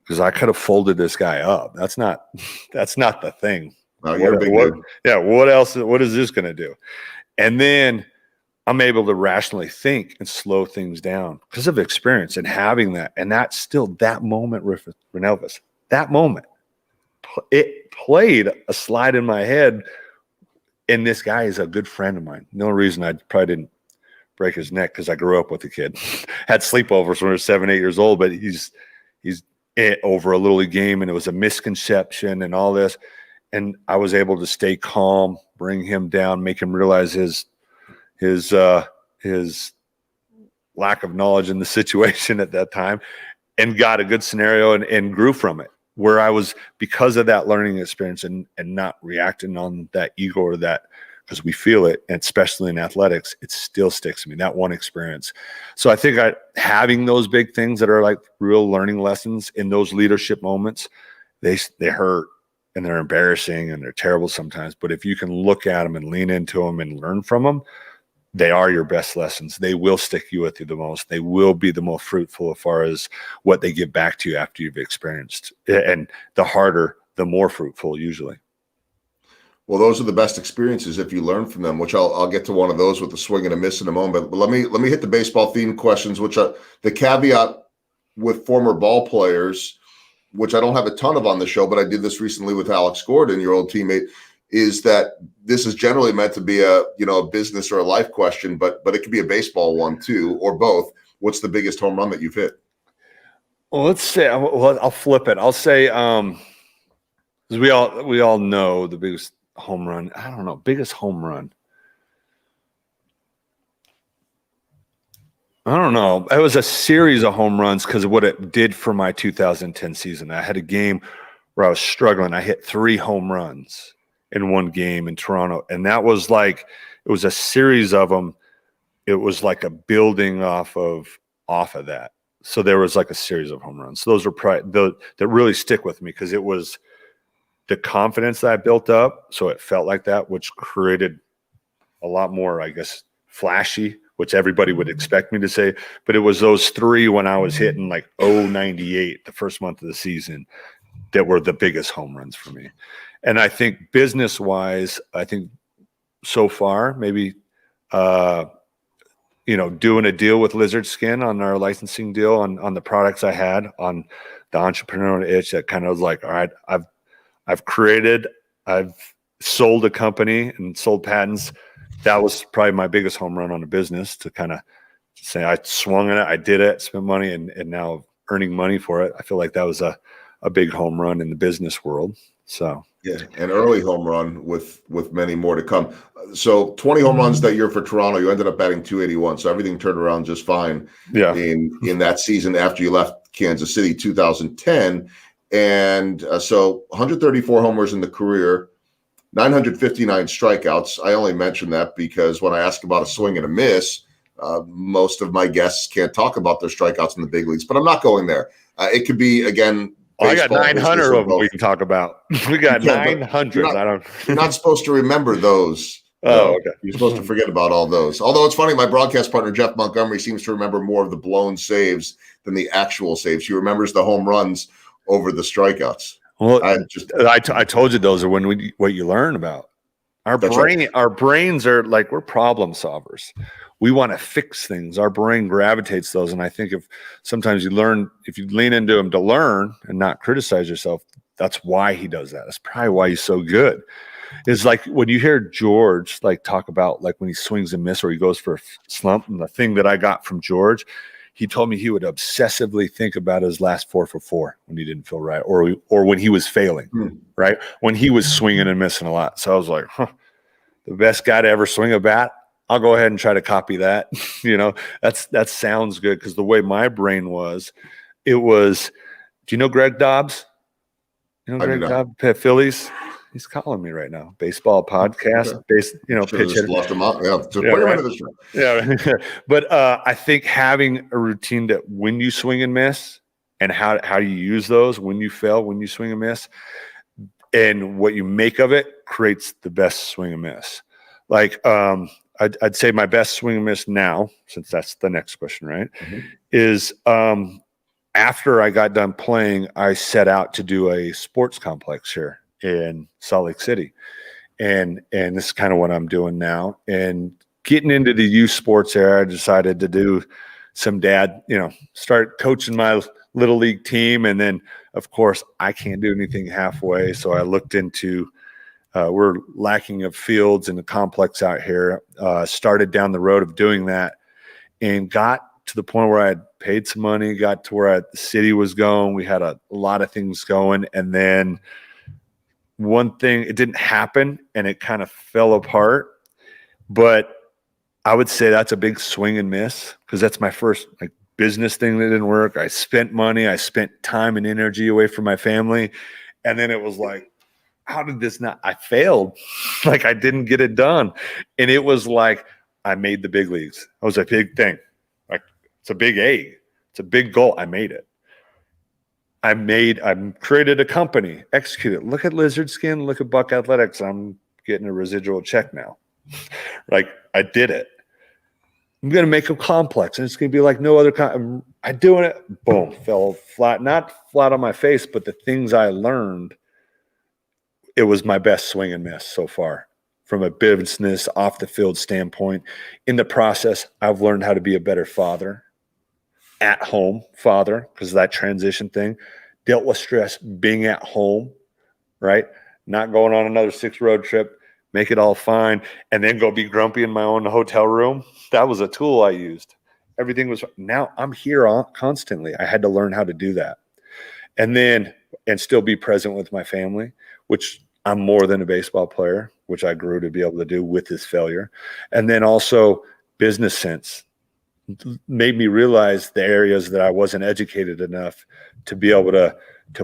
because I could have folded this guy up. That's not the thing. No, you're a big dude. Yeah. What else? What is this going to do? And then I'm able to rationally think and slow things down because of experience and having that. And that's still that moment with Elvis. That moment, it played a slide in my head. And this guy is a good friend of mine. No reason I probably didn't break his neck because I grew up with the kid. Had sleepovers when I was 7, 8 years old, but he's over a Little League game, and it was a misconception and all this. And I was able to stay calm, bring him down, make him realize his lack of knowledge in the situation at that time, and got a good scenario and grew from it. Where I was, because of that learning experience and not reacting on that ego or that, because we feel it, and especially in athletics, it still sticks to me, that one experience. So I think having those big things that are real learning lessons in those leadership moments, they hurt and they're embarrassing and they're terrible sometimes. But if you can look at them and lean into them and learn from them, they are your best lessons. They will stick with you the most. They will be the most fruitful as far as what they give back to you after you've experienced. And the harder, the more fruitful usually. Well, those are the best experiences if you learn from them, which I'll get to one of those with the swing and a miss in a moment. But let me hit the baseball themed questions, which the caveat with former ball players, which I don't have a ton of on the show, but I did this recently with Alex Gordon, your old teammate, is that this is generally meant to be a business or a life question, but it could be a baseball one too, or both. What's the biggest home run that you've hit? Well, let's say, I'll flip it. I'll say, because we all know the biggest home run. I don't know, biggest home run. I don't know. It was a series of home runs because of what it did for my 2010 season. I had a game where I was struggling. I hit 3 home runs in one game in Toronto. And that was it was a series of them. It was like a building off of that. So there was a series of home runs. So those are probably that really stick with me because it was the confidence that I built up. So it felt like that, which created a lot more, I guess, flashy, which everybody would expect me to say. But it was those 3 when I was hitting 0.98 the first month of the season that were the biggest home runs for me. And I think business-wise, so far, maybe doing a deal with Lizard Skin on our licensing deal on the products I had on the entrepreneurial itch, that kind of was like, all right, I've sold a company and sold patents. That was probably my biggest home run on a business, to kind of say I swung at it, I did it, spent money, and now earning money for it. I feel like that was a big home run in the business world. So yeah, an early home run with many more to come. So 20 home runs that year for Toronto. You ended up batting 281. So everything turned around just fine in that season after you left Kansas City, 2010. And so 134 homers in the career, 959 strikeouts. I only mention that because when I ask about a swing and a miss, most of my guests can't talk about their strikeouts in the big leagues, but I'm not going there. It could be, again, I got 900 of them we can talk about. We got 900. You're not supposed to remember those. Oh, okay. You're supposed to forget about all those. Although it's funny, my broadcast partner, Jeff Montgomery, seems to remember more of the blown saves than the actual saves. He remembers the home runs over the strikeouts. Well, I told you those are what you learn about. Our brains are like, we're problem solvers. We want to fix things. Our brain gravitates those. And I think if you lean into him to learn and not criticize yourself, that's why he does that. That's probably why he's so good. It's like when you hear George talk about when he swings and miss or he goes for a slump, and the thing that I got from George, he told me he would obsessively think about his last 4 for 4 when he didn't feel right, or when he was failing, right? When he was swinging and missing a lot. So I was like, the best guy to ever swing a bat. I'll go ahead and try to copy that. That sounds good, because the way my brain was, it was. Do you know Greg Dobbs? Greg Dobbs, Phillies. He's calling me right now. Baseball podcast, pitch hitter. Left him out. Yeah, But I think having a routine that when you swing and miss, and how you use those when you fail, when you swing and miss, and what you make of it creates the best swing and miss. I'd say my best swing and miss now, since that's the next question, right, is after I got done playing, I set out to do a sports complex here in Salt Lake City. And this is kind of what I'm doing now. And getting into the youth sports era, I decided to do some start coaching my little league team. And then, of course, I can't do anything halfway. So I looked into we're lacking of fields in the complex out here. Started down the road of doing that, and got to the point where I had paid some money, got to where the city was going. We had a lot of things going. And then one thing, it didn't happen, and it kind of fell apart. But I would say that's a big swing and miss, because that's my first business thing that didn't work. I spent money. I spent time and energy away from my family. And then it was like, how did this not? I failed. I didn't get it done. And it was like, I made the big leagues. That was a big thing. It's a big A. It's a big goal. I made it. I created a company, executed. Look at Lizard Skin. Look at Buck Athletics. I'm getting a residual check now. I did it. I'm going to make a complex, and it's going to be like no other. I'm doing it. Boom. Fell flat. Not flat on my face, but the things I learned, it was my best swing and miss so far from a business off the field standpoint. In the process, I've learned how to be a better father, at home father, because of that transition thing. Dealt with stress being at home, right? Not going on another 6 road trip, make it all fine, and then go be grumpy in my own hotel room. That was a tool I used. Everything was, now I'm here constantly. I had to learn how to do that. And still be present with my family, which I'm more than a baseball player, which I grew to be able to do with this failure. And then also business sense made me realize the areas that I wasn't educated enough to be able to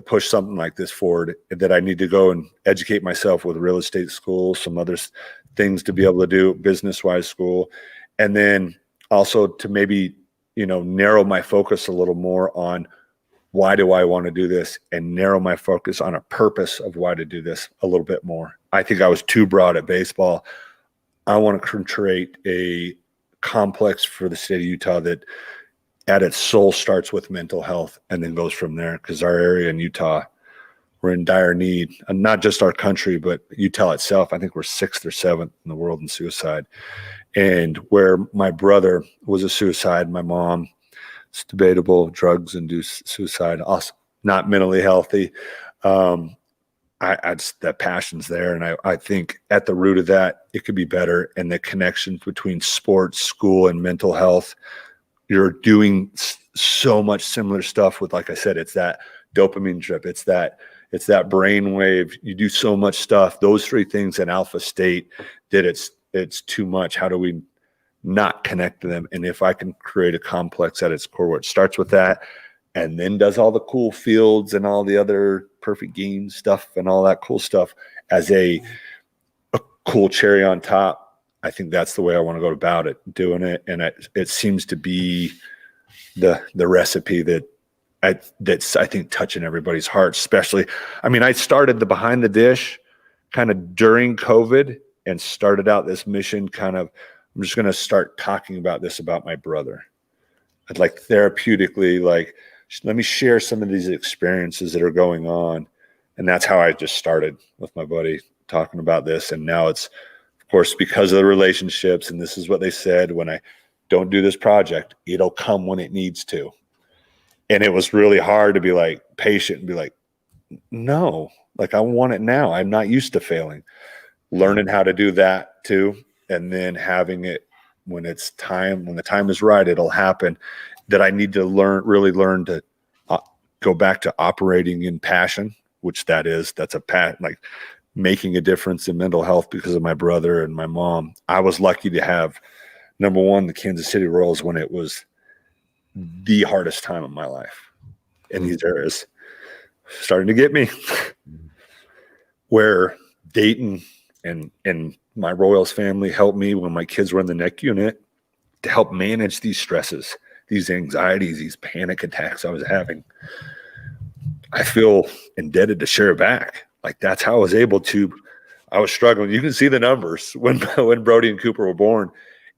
push something like this forward, that I need to go and educate myself with real estate school, some other things to be able to do business-wise school. And then also to maybe, narrow my focus a little more on why do I want to do this, and narrow my focus on a purpose of why to do this a little bit more. I think I was too broad at baseball. I want to create a complex for the state of Utah that at its soul starts with mental health and then goes from there, because our area in Utah, we're in dire need, and not just our country, but Utah itself. I think we're 6th or 7th in the world in suicide. And where my brother was a suicide, my mom, it's debatable, drugs-induced suicide, also not mentally healthy. I just, that passion's there. And I think at the root of that, it could be better. And the connections between sports, school, and mental health, you're doing so much similar stuff with, like I said, it's that dopamine trip. It's that brainwave. You do so much stuff. Those three things in Alpha State that it's too much. How do we not connect to them? And if I can create a complex at its core, where it starts with that, and then does all the cool fields and all the other perfect game stuff and all that cool stuff as a cool cherry on top, I think that's the way I want to go about it, doing it. And it seems to be the recipe that's I think touching everybody's hearts, especially. I mean, I started the Behind the Dish kind of during COVID and started out this mission kind of, I'm just going to start talking about this about my brother. I'd like therapeutically, like, let me share some of these experiences that are going on. And that's how I just started with my buddy talking about this. And now it's, of course, because of the relationships. And this is what they said: when I don't do this project, it'll come when it needs to. And it was really hard to be like patient and be like, no, like I want it now. I'm not used to failing. Learning how to do that too. And then having it when it's time, when the time is right, it'll happen. That I need to really learn to go back to operating in passion, which that's like making a difference in mental health because of my brother and my mom. I was lucky to have, number one, the Kansas City Royals when it was the hardest time of my life. And these areas starting to get me where Dayton and my Royals family helped me when my kids were in the NEC unit to help manage these stresses, these anxieties, these panic attacks I was having. I feel indebted to share back. Like that's how I was able to, I was struggling. You can see the numbers when Brody and Cooper were born.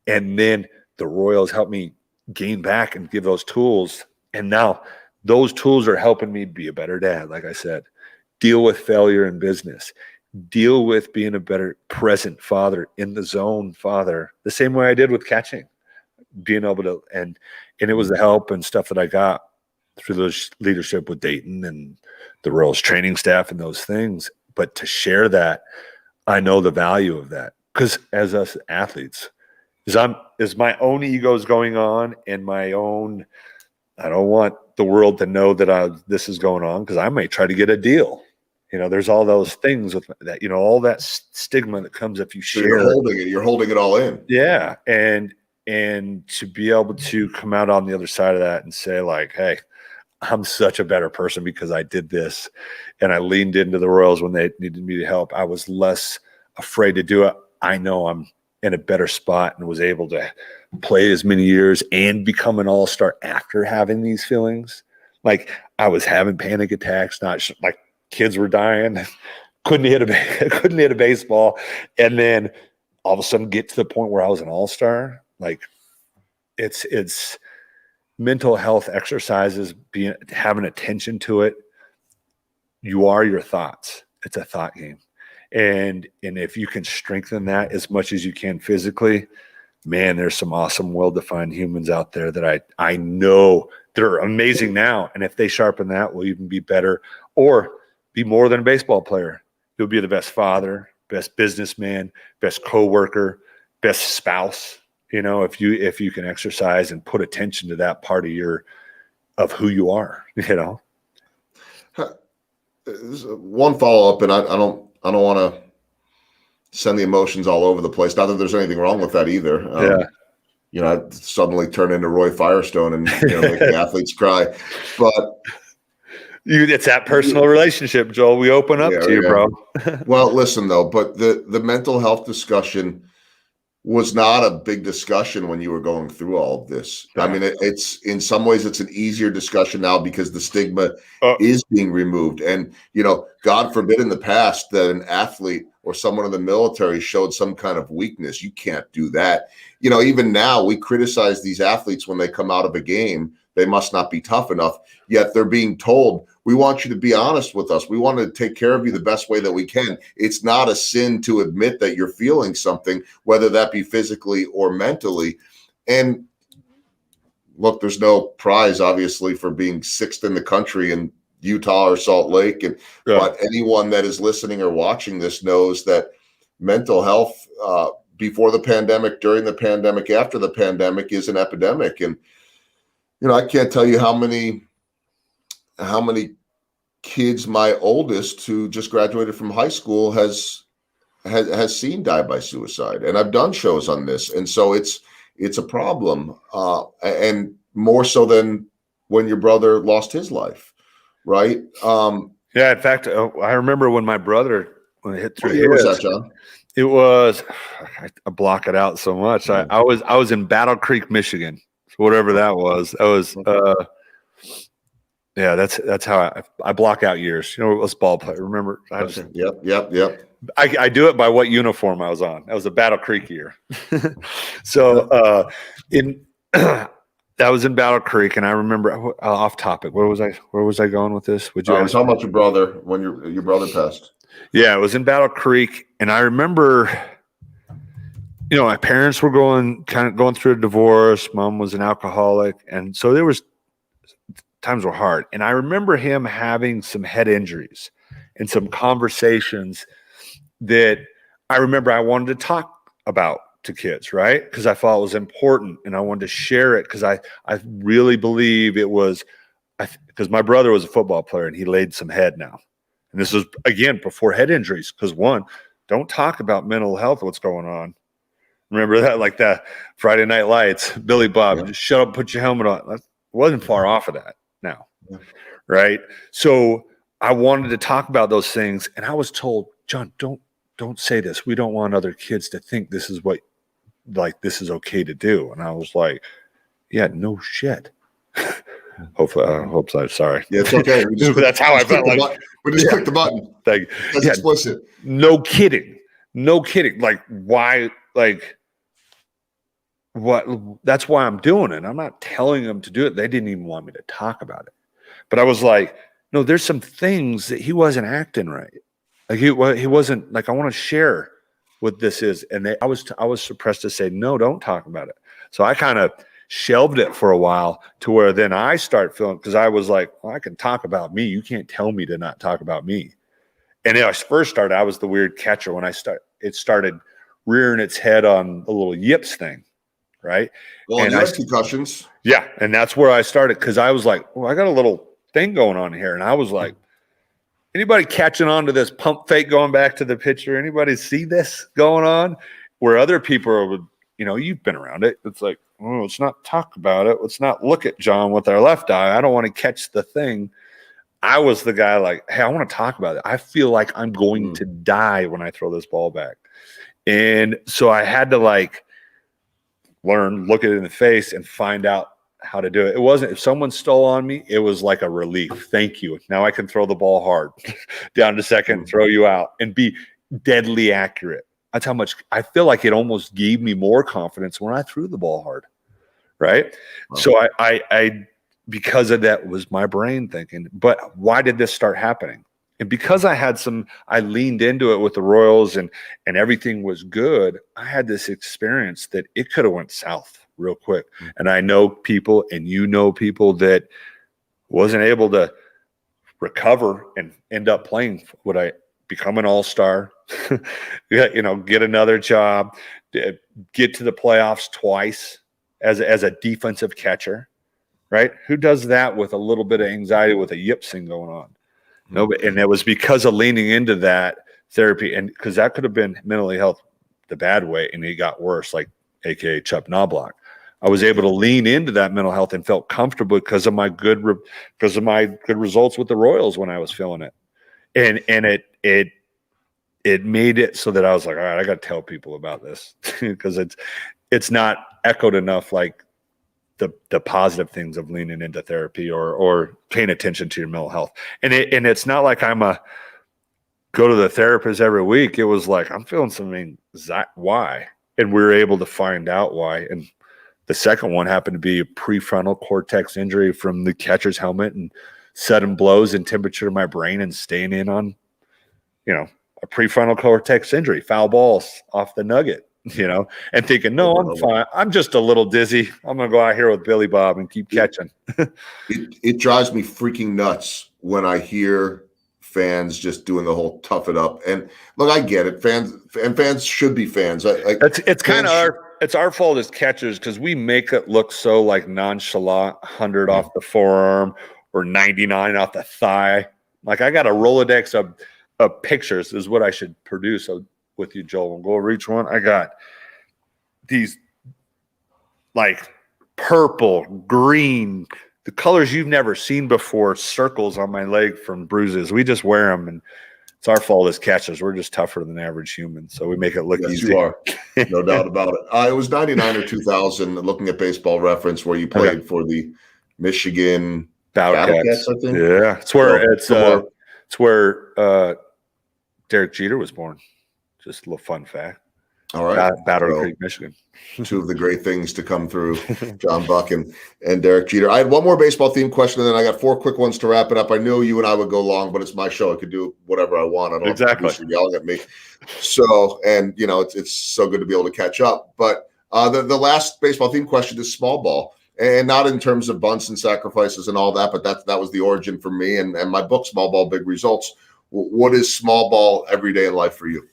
And then the Royals helped me gain back and give those tools. And now those tools are helping me be a better dad. Like I said, deal with failure in business, deal with being a better present father, in the zone father, the same way I did with catching, being able to, and it was the help and stuff that I got through those leadership with Dayton and the Royals training staff and those things. But to share I know the value of that, because as us athletes, is my own egos going on and my own, I don't want the world to know that this is going on, because I may try to get a deal. There's all those things with that, all that stigma that comes if you share. So you're holding it all in. Yeah. And to be able to come out on the other side of that and say like, hey, I'm such a better person because I did this. And I leaned into the Royals when they needed me to help. I was less afraid to do it. I know I'm in a better spot and was able to play as many years and become an all-star after having these feelings. Like I was having panic attacks, not like kids were dying, couldn't hit a baseball. And then all of a sudden get to the point where I was an all-star. Like it's mental health exercises, having attention to it. You are your thoughts. It's a thought game. And if you can strengthen that as much as you can physically, man, there's some awesome, well-defined humans out there that I know that are amazing now. And if they sharpen that, will even be better or be more than a baseball player. You'll be the best father, best businessman, best coworker, best spouse. If you can exercise and put attention to that part of who you are. One follow-up, and I don't want to send the emotions all over the place. Not that there's anything wrong with that either. I'd suddenly turn into Roy Firestone and make the athletes cry. But it's that personal relationship, Joel. We open up to you, bro. Well, listen though, but the mental health discussion was not a big discussion when you were going through all of this. Yeah. I mean, it's in some ways it's an easier discussion now because the stigma is being removed. And, God forbid in the past that an athlete or someone in the military showed some kind of weakness. You can't do that. Even now we criticize these athletes when they come out of a game. They must not be tough enough, yet they're being told, we want you to be honest with us. We want to take care of you the best way that we can. It's not a sin to admit that you're feeling something, whether that be physically or mentally. And look, there's no prize, obviously, for being sixth in the country in Utah or Salt Lake. But anyone that is listening or watching this knows that mental health before the pandemic, during the pandemic, after the pandemic is an epidemic. And I can't tell you how many kids my oldest, who just graduated from high school, has seen die by suicide. And I've done shows on this. And so it's a problem, and more so than when your brother lost his life, right? Yeah, in fact, I remember when my brother, when it hit through his, was that, John? It was, I block it out so much. I was in Battle Creek, Michigan, whatever that was. I was, yeah, that's how I block out years. It was ball play. Remember? Yep. I do it by what uniform I was on. That was a Battle Creek year. So that was in Battle Creek, and I remember off topic. Where was I going with this? Would you? I was talking about your brother when your brother passed. Yeah, it was in Battle Creek, and I remember, my parents were going through a divorce. Mom was an alcoholic, and so there was times were hard. And I remember him having some head injuries and some conversations that I remember I wanted to talk about to kids, right? Because I thought it was important, and I wanted to share it because I really believe it was because my brother was a football player and he laid some head now. And this was, again, before head injuries, because one, don't talk about mental health, what's going on. Remember that, like that Friday Night Lights, Billy Bob, just shut up, put your helmet on. That wasn't far off of that now, right? So I wanted to talk about those things, and I was told, John, don't say this. We don't want other kids to think this is this is okay to do. And I was like, yeah, no shit. Hopefully, I hope so. Sorry. Yeah, it's okay. That's how I felt like. We just click the button. That's explicit. No kidding. Like, why? Like, what? That's why I'm doing it. I'm not telling them to do it. They didn't even want me to talk about it. But I was like, no, there's some things that he wasn't acting right. Like he wasn't like, I want to share what this is. And I was suppressed to say, no, don't talk about it. So I kind of shelved it for a while to where then I start feeling, because I was like, well, I can talk about me. You can't tell me to not talk about me. And when I first started, I was the weird catcher. When it started rearing its head on a little yips thing, right? Well, and you had concussions. Yeah, and that's where I started, because I was like, well, I got a little thing going on here. And I was like, anybody catching on to this pump fake going back to the pitcher? Anybody see this going on? Where other people would, you've been around it. It's like, oh, let's not talk about it. Let's not look at John with our left eye. I don't want to catch the thing. I was the guy like, hey, I want to talk about it. I feel like I'm going to die when I throw this ball back. And so I had to learn, look it in the face and find out how to do it. It wasn't, if someone stole on me, it was like a relief. Thank you. Now I can throw the ball hard down to second, throw you out, and be deadly accurate. That's how much I feel like it almost gave me more confidence when I threw the ball hard. Right. Wow. So I because of that was my brain thinking, but why did this start happening? And because I leaned into it with the Royals and everything was good, I had this experience that it could have went south real quick. And I know people, and people that wasn't able to recover and end up playing. Would I become an all-star, get another job, get to the playoffs twice as a defensive catcher, right? Who does that with a little bit of anxiety with a yips thing going on? Nobody. And it was because of leaning into that therapy, and because that could have been mentally health the bad way, and it got worse, like AKA Chuck Knobloch. I was able to lean into that mental health and felt comfortable because of my good results with the Royals when I was feeling it. And it made it so that I was like, all right, I got to tell people about this because it's not echoed enough, like the positive things of leaning into therapy or paying attention to your mental health. And it's not like I'm go to the therapist every week, it was like, I'm feeling something. Why? And we were able to find out why. And the second one happened to be a prefrontal cortex injury from the catcher's helmet and sudden blows and temperature to my brain and staying in on, a prefrontal cortex injury, foul balls off the nugget, and thinking, no, I'm fine. I'm just a little dizzy. I'm going to go out here with Billy Bob and keep catching. It drives me freaking nuts when I hear fans just doing the whole tough it up. And look, I get it. Fans should be fans. It's kind of it's our fault as catchers because we make it look so like nonchalant, 100 off the forearm or 99 off the thigh. Like I got a Rolodex of pictures is what I should produce with you, Joel. We'll go over each one. I got these like purple, green, the colors you've never seen before, circles on my leg from bruises. We just wear them, and it's our fault as catchers. We're just tougher than average humans, so we make it look easy. You are. No doubt about it. It was 99 or 2000, looking at Baseball Reference, where you played for the Michigan Battlecats, I think. Yeah, it's where Derek Jeter was born. Just a little fun fact. All right. Battle Creek, Michigan. Two of the great things to come through, John Buck and Derek Jeter. I had one more baseball themed question, and then I got 4 quick ones to wrap it up. I knew you and I would go long, but it's my show. I could do whatever I want. I don't have to producer yelling at me. So, and it's so good to be able to catch up. But the last baseball themed question is small ball, and not in terms of bunts and sacrifices and all that, but that was the origin for me and my book, Small Ball, Big Results. What is small ball every day in life for you?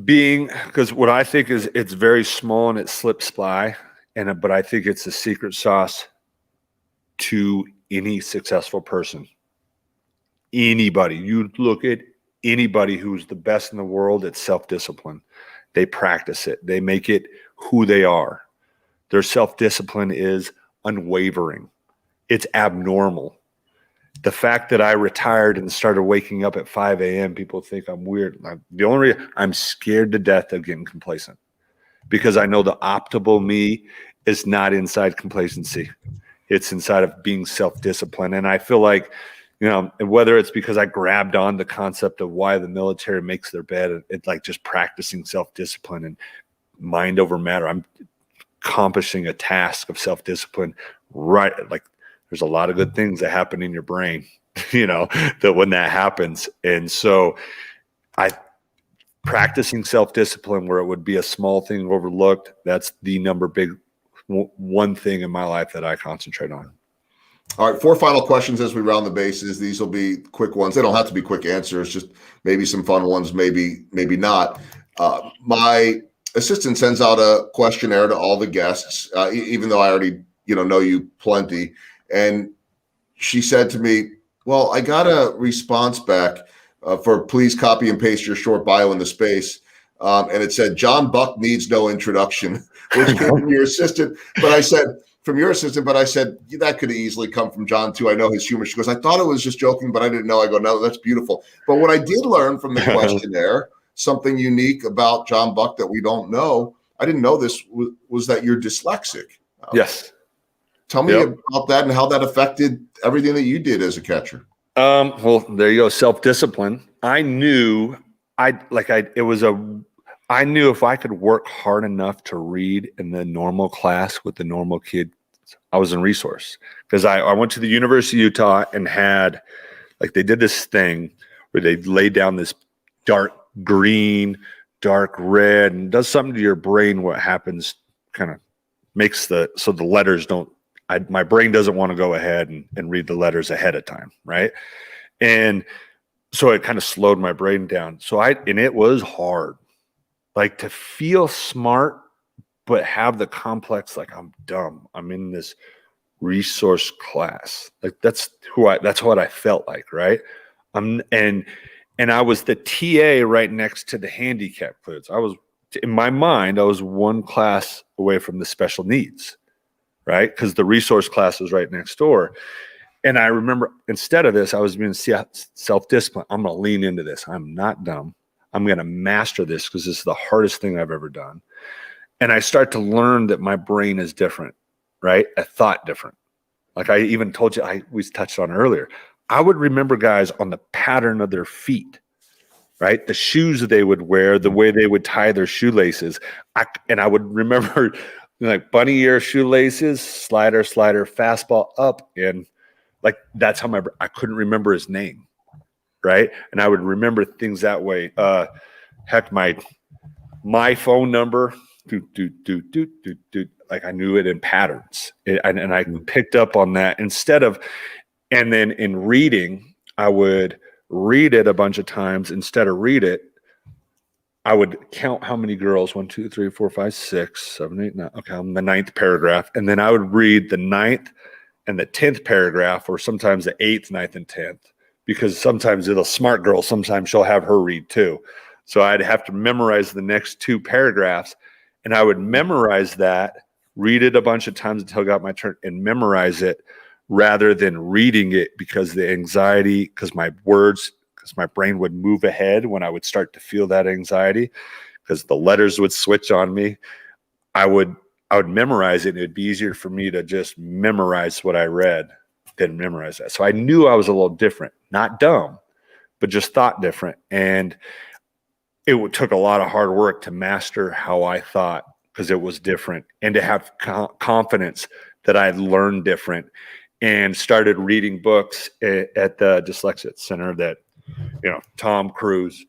Because what I think is it's very small and it slips by, but I think it's the secret sauce to any successful person. Anybody, you look at anybody who's the best in the world at self-discipline. They practice it. They make it who they are. Their self-discipline is unwavering. It's abnormal. The fact that I retired and started waking up at 5 a.m., people think I'm weird. The only reason I'm scared to death of getting complacent because I know the optimal me is not inside complacency. It's inside of being self-disciplined. And I feel like, whether it's because I grabbed on the concept of why the military makes their bed, it's like just practicing self-discipline and mind over matter. I'm accomplishing a task of self-discipline, right? Like, there's a lot of good things that happen in your brain, that when that happens. And so practicing self-discipline where it would be a small thing overlooked, that's the one thing in my life that I concentrate on. All right, 4 final questions as we round the bases. These will be quick ones. They don't have to be quick answers, just maybe some fun ones, maybe not. My assistant sends out a questionnaire to all the guests, even though I already know you plenty. And she said to me, well, I got a response back for please copy and paste your short bio in the space. And it said, John Buck needs no introduction, which came from your assistant. But I said, that could easily come from John too. I know his humor. She goes, I thought it was just joking, but I didn't know. I go, no, that's beautiful. But what I did learn from the questionnaire, something unique about John Buck that we don't know, I didn't know this, was that you're dyslexic. Yes. Tell me about that and how that affected everything that you did as a catcher. Well, there you go. Self-discipline. I knew if I could work hard enough to read in the normal class with the normal kid, I was in resource. Because I went to the University of Utah and had, they did this thing where they laid down this dark green, dark red, and does something to your brain. What happens kind of makes so the letters don't, my brain doesn't want to go ahead and read the letters ahead of time, right? And so it kind of slowed my brain down. And it was hard, to feel smart, but have the complex, I'm dumb. I'm in this resource class. That's what I felt like, right? And I was the TA right next to the handicap kids. In my mind, I was one class away from the special needs, right? Because the resource class was right next door. And I remember instead of this, I was being self-disciplined. I'm going to lean into this. I'm not dumb. I'm going to master this because this is the hardest thing I've ever done. And I start to learn that my brain is different, right? I thought different. I even told you, we touched on earlier, I would remember guys on the pattern of their feet, right? The shoes that they would wear, the way they would tie their shoelaces. I would remember like bunny ear shoelaces, slider, fastball up. And like, that's how I couldn't remember his name. Right. And I would remember things that way. Heck, my phone number, like I knew it in patterns. And I picked up on that and then in reading, I would read it a bunch of times. Instead of read it, I would count how many girls, 1, 2, 3, 4, 5, 6, 7, 8, 9. Okay, I'm the 9th paragraph. And then I would read the 9th and the 10th paragraph, or sometimes the 8th, 9th, and 10th, because sometimes the smart girl, sometimes she'll have her read too. So I'd have to memorize the next 2 paragraphs, and I would memorize that, read it a bunch of times until I got my turn, and memorize it rather than reading it, because the anxiety, because my brain would move ahead when I would start to feel that anxiety, because the letters would switch on me. I would memorize it, and it'd be easier for me to just memorize what I read than memorize that. So I knew I was a little different, not dumb, but just thought different. And it took a lot of hard work to master how I thought, because it was different, and to have confidence that I had learned different, and started reading books at the Dyslexia Center that, Tom Cruise,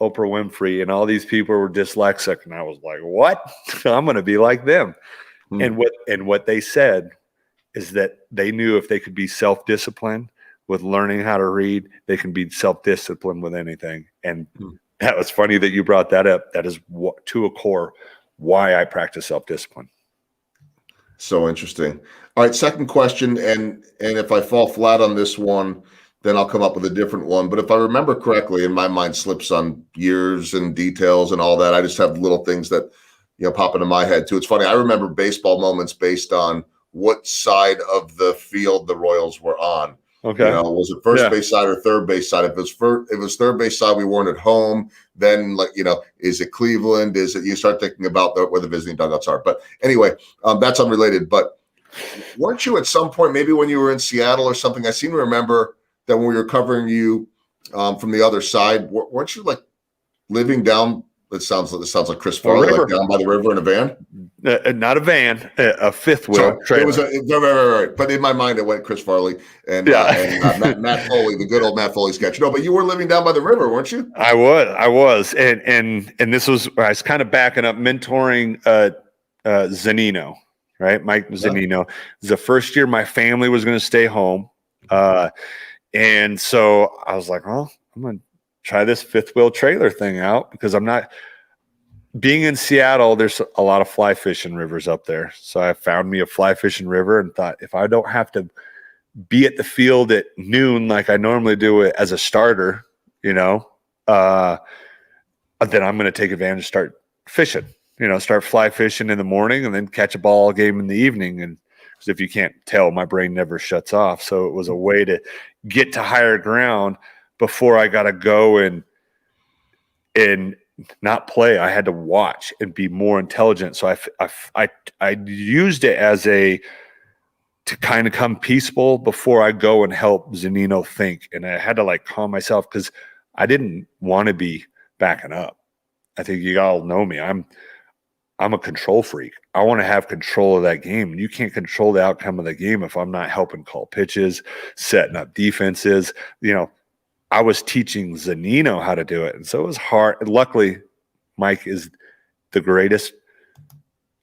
Oprah Winfrey, and all these people were dyslexic. And I was like, what? I'm going to be like them. And what they said is that they knew if they could be self-disciplined with learning how to read, they can be self-disciplined with anything. And that was funny that you brought that up. That is to a core why I practice self-discipline. So interesting. All right, second question, and if I fall flat on this one, then I'll come up with a different one. But if I remember correctly, and my mind slips on years and details and all that, I just have little things that pop into my head too. It's funny. I remember baseball moments based on what side of the field the Royals were on. Okay. Was it first base side or third base side? If it was third base side, we weren't at home. Then, is it Cleveland? Is it? You start thinking about where the visiting dugouts are. But anyway, that's unrelated. But weren't you at some point, maybe when you were in Seattle or something? I seem to remember that when we were covering you from the other side, weren't you like living down? It sounds like Chris Farley, like down by the river in a van. Not a van, a fifth wheel trailer. It was right. But in my mind, it went Chris Farley and Matt Foley, the good old Matt Foley sketch. No, but you were living down by the river, weren't you? I was, and this was, I was kind of backing up, mentoring Zanino, right? Mike Zanino. It was the first year my family was going to stay home, and so I was like, well, I'm going to try this fifth wheel trailer thing out, because I'm not being in Seattle. There's a lot of fly fishing rivers up there. So I found me a fly fishing river and thought, if I don't have to be at the field at noon, like I normally do it as a starter, then I'm going to take advantage, start fishing, start fly fishing in the morning and then catch a ball game in the evening. And because if you can't tell, my brain never shuts off. So it was a way to get to higher ground before I got to go and not play. I had to watch and be more intelligent. So I used it as to kind of come peaceful before I go and help Zanino think. And I had to calm myself, because I didn't want to be backing up. I think you all know me. I'm a control freak. I want to have control of that game. You can't control the outcome of the game if I'm not helping call pitches, setting up defenses. I was teaching Zanino how to do it. And so it was hard. Luckily, Mike is the greatest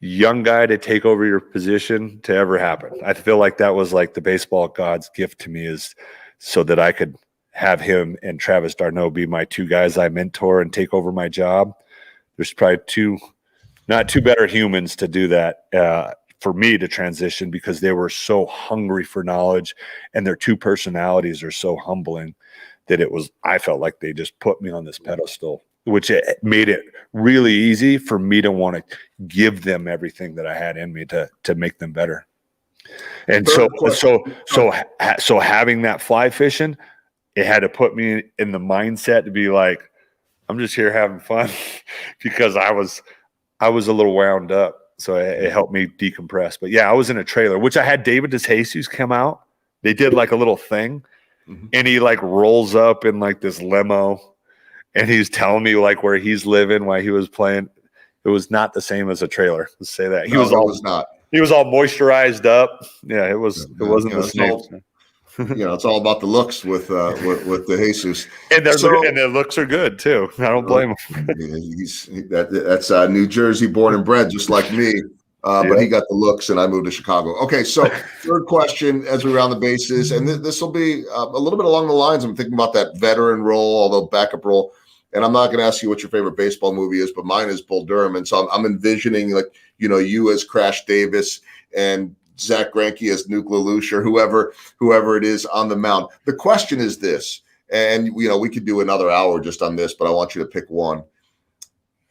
young guy to take over your position to ever happen. I feel like that was like the baseball god's gift to me, is so that I could have him and Travis d'Arnaud be my 2 guys I mentor and take over my job. There's probably not two better humans to do that for me to transition, because they were so hungry for knowledge, and their 2 personalities are so humbling that I felt like they just put me on this pedestal, which it made it really easy for me to want to give them everything that I had in me to make them better. And so having that fly fishing, it had to put me in the mindset to be like, I'm just here having fun, because I was a little wound up. So it helped me decompress. But yeah, I was in a trailer, which I had David DeJesus come out. They did like a little thing. Mhm. and he like rolls up in like this limo, and he's telling me like where he's living, why he was playing. It was not the same as a trailer. Let's say that. No, it was not. He was all moisturized up. Yeah, it was. It wasn't the same. It's all about the looks with the Jesus. And their looks are good too. I don't blame him. That's New Jersey born and bred, just like me. But he got the looks, and I moved to Chicago. Okay, so third question as we round the bases, and this will be a little bit along the lines. I'm thinking about that veteran role, although backup role. And I'm not going to ask you what your favorite baseball movie is, but mine is Bull Durham. And so I'm envisioning you as Crash Davis and Zach Greinke as Nuke LaLoosh or whoever it is on the mound. The question is this, and we could do another hour just on this, but I want you to pick one.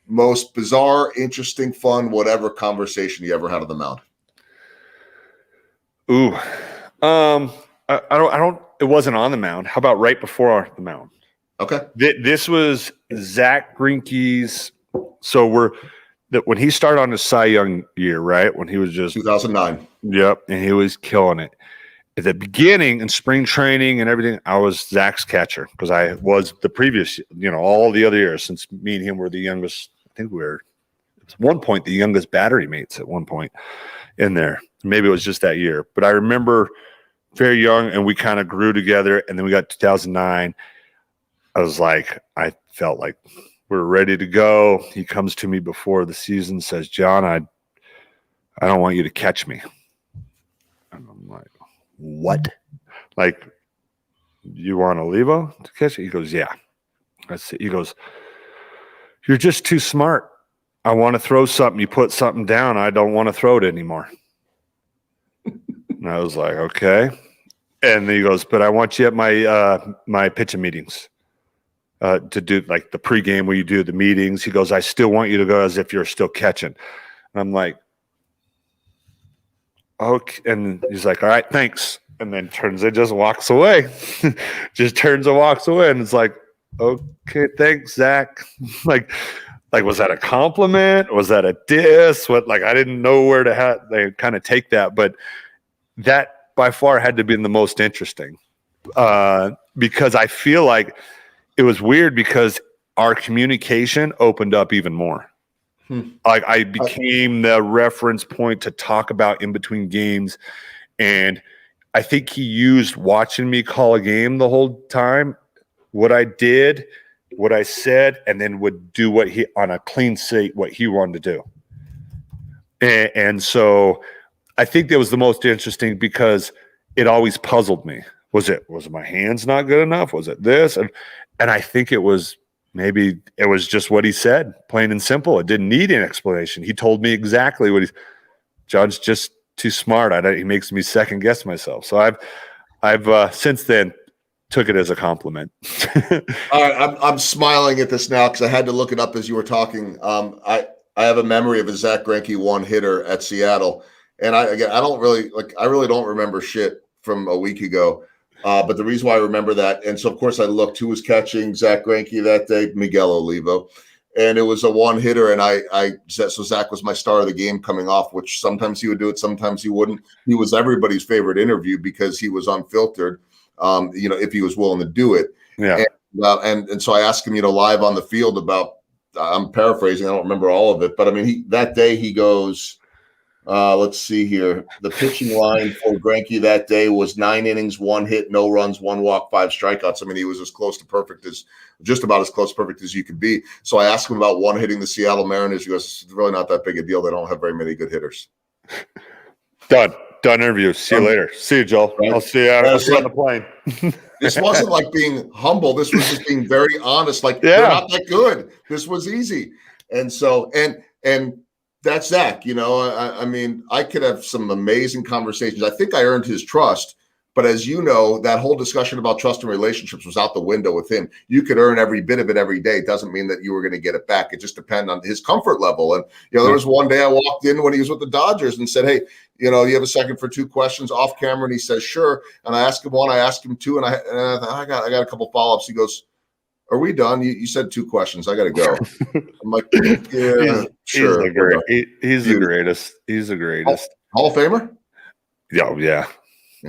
Most bizarre, interesting, fun, whatever conversation you ever had on the mound. Ooh, I don't. It wasn't on the mound. How about right before the mound? Okay. This was Zach Greinke's. So when he started on his Cy Young year, right? When he was just 2009. Yep, and he was killing it. At the beginning in spring training and everything, I was Zach's catcher because I was the previous, all the other years since me and him were the youngest. I think we were at one point the youngest battery mates at one point in there. Maybe it was just that year, but I remember very young, and we kind of grew together. And then we got 2009. I felt like we're ready to go. He comes to me before the season, says, "John, I don't want you to catch me." And I'm like, "What? Like, you want Olivo to catch it?" He goes, "Yeah." He goes, "You're just too smart. I want to throw something. You put something down. I don't want to throw it anymore." And I was like, "Okay." And he goes, "But I want you at my pitching meetings. To do like the pregame where you do the meetings." He goes, "I still want you to go as if you're still catching." And I'm like, "Okay." And he's like, "All right, thanks." And then just walks away. Just turns and walks away. And it's like, "Okay, thanks, Zach." like, was that a compliment? Was that a diss? I didn't know where to kind of take that, but that by far had to be the most interesting because I feel like it was weird because our communication opened up even more. Like I became the reference point to talk about in between games. And I think he used watching me call a game the whole time, what I did, what I said, and then would do on a clean slate, what he wanted to do. And so I think that was the most interesting because it always puzzled me. Was it my hands not good enough? Was it this? And I think maybe it was just what he said, plain and simple. It didn't need an explanation. He told me exactly John's just too smart. He makes me second guess myself. So I've since then took it as a compliment. All right, I'm smiling at this now because I had to look it up as you were talking. I have a memory of a Zach Greinke one-hitter at Seattle, and I really don't remember shit from a week ago. But the reason why I remember that, and so of course I looked who was catching Zach Greinke that day, Miguel Olivo, and it was a one hitter, and so Zach was my star of the game coming off, which sometimes he would do it, sometimes he wouldn't. He was everybody's favorite interview because he was unfiltered, if he was willing to do it. Yeah. And so I asked him, live on the field about, I'm paraphrasing, I don't remember all of it, but I mean, that day he goes, let's see here. The pitching line for Greinke that day was 9 innings, 1 hit, no runs, 1 walk, 5 strikeouts. I mean, he was just about as close to perfect as you could be. So I asked him about one hitting the Seattle Mariners. He goes, "It's really not that big a deal. They don't have very many good hitters." Done interview. See you later. See you, Joel. Right? I'll see you on the plane. This wasn't like being humble. This was just being very honest. They're not that good. This was easy. And so, and that's Zach, I mean, I could have some amazing conversations. I think I earned his trust, but as you know, that whole discussion about trust and relationships was out the window with him. You could earn every bit of it every day. It doesn't mean that you were going to get it back. It just depended on his comfort level. And, there was one day I walked in when he was with the Dodgers and said, "Hey, you have a second for 2 questions off camera?" And he says, "Sure." And I asked him 1, I asked him 2, and I got a couple follow-ups. He goes, "Are we done? You said 2 questions. I got to go." I'm like, "Yeah, sure." He's the greatest. He's the greatest. Hall of Famer? Yeah.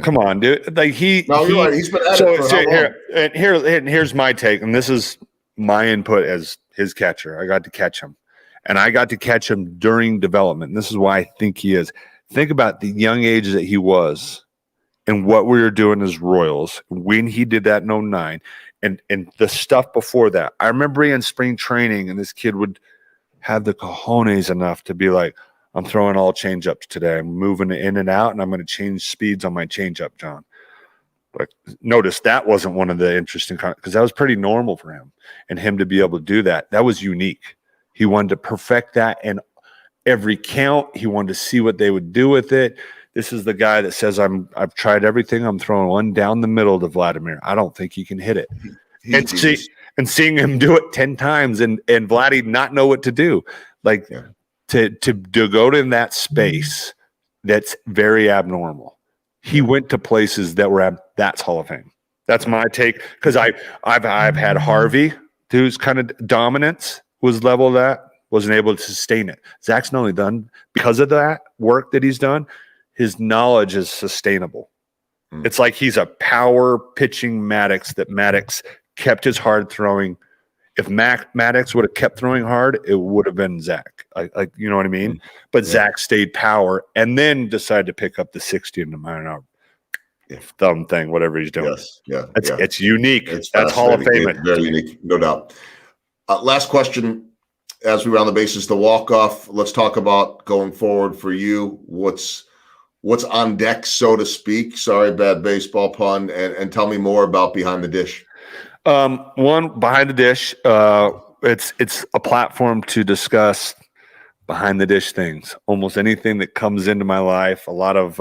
Come on, dude. Like No, you're right. He's been at it for how long? Here's my take, and this is my input as his catcher. I got to catch him, and I got to catch him during development. And this is why I think he is. Think about the young age that he was and what we were doing as Royals when he did that in 09 and the stuff before that. I remember in spring training, and this kid would have the cojones enough to be like, I'm throwing all change-ups today. I'm moving it in and out, and I'm going to change speeds on my change-up, John. Like, notice that wasn't one of the interesting because that was pretty normal for him. And him to be able to do that, that was unique. He wanted to perfect that in every count. He wanted to see what they would do with it. This is the guy that says, I've tried everything. I'm throwing one down the middle to Vladimir. I don't think he can hit it. And seeing him do it 10 times and Vladdy not know what to do. Like, to go to that space, that's very abnormal. He went to places that were that's Hall of Fame. That's my take, because I've had Harvey, whose kind of dominance was level that wasn't able to sustain it. Zach's not only done because of that work that he's done, his knowledge is sustainable. It's like he's a power pitching Maddox that Maddox kept his hard throwing. If Maddox would have kept throwing hard, it would have been Zach. Like you know what I mean? But Zach stayed power and then decided to pick up the 60 in the minor thumb thing, whatever he's doing. It's unique. That's Hall of Fame. Very unique, no doubt. Last question, as we round the bases, the walk-off. Let's talk about going forward for you. What's on deck, so to speak? Sorry, bad baseball pun. And tell me more about Behind the Dish. One, Behind the Dish, it's a platform to discuss behind the dish things, almost anything that comes into my life, a lot of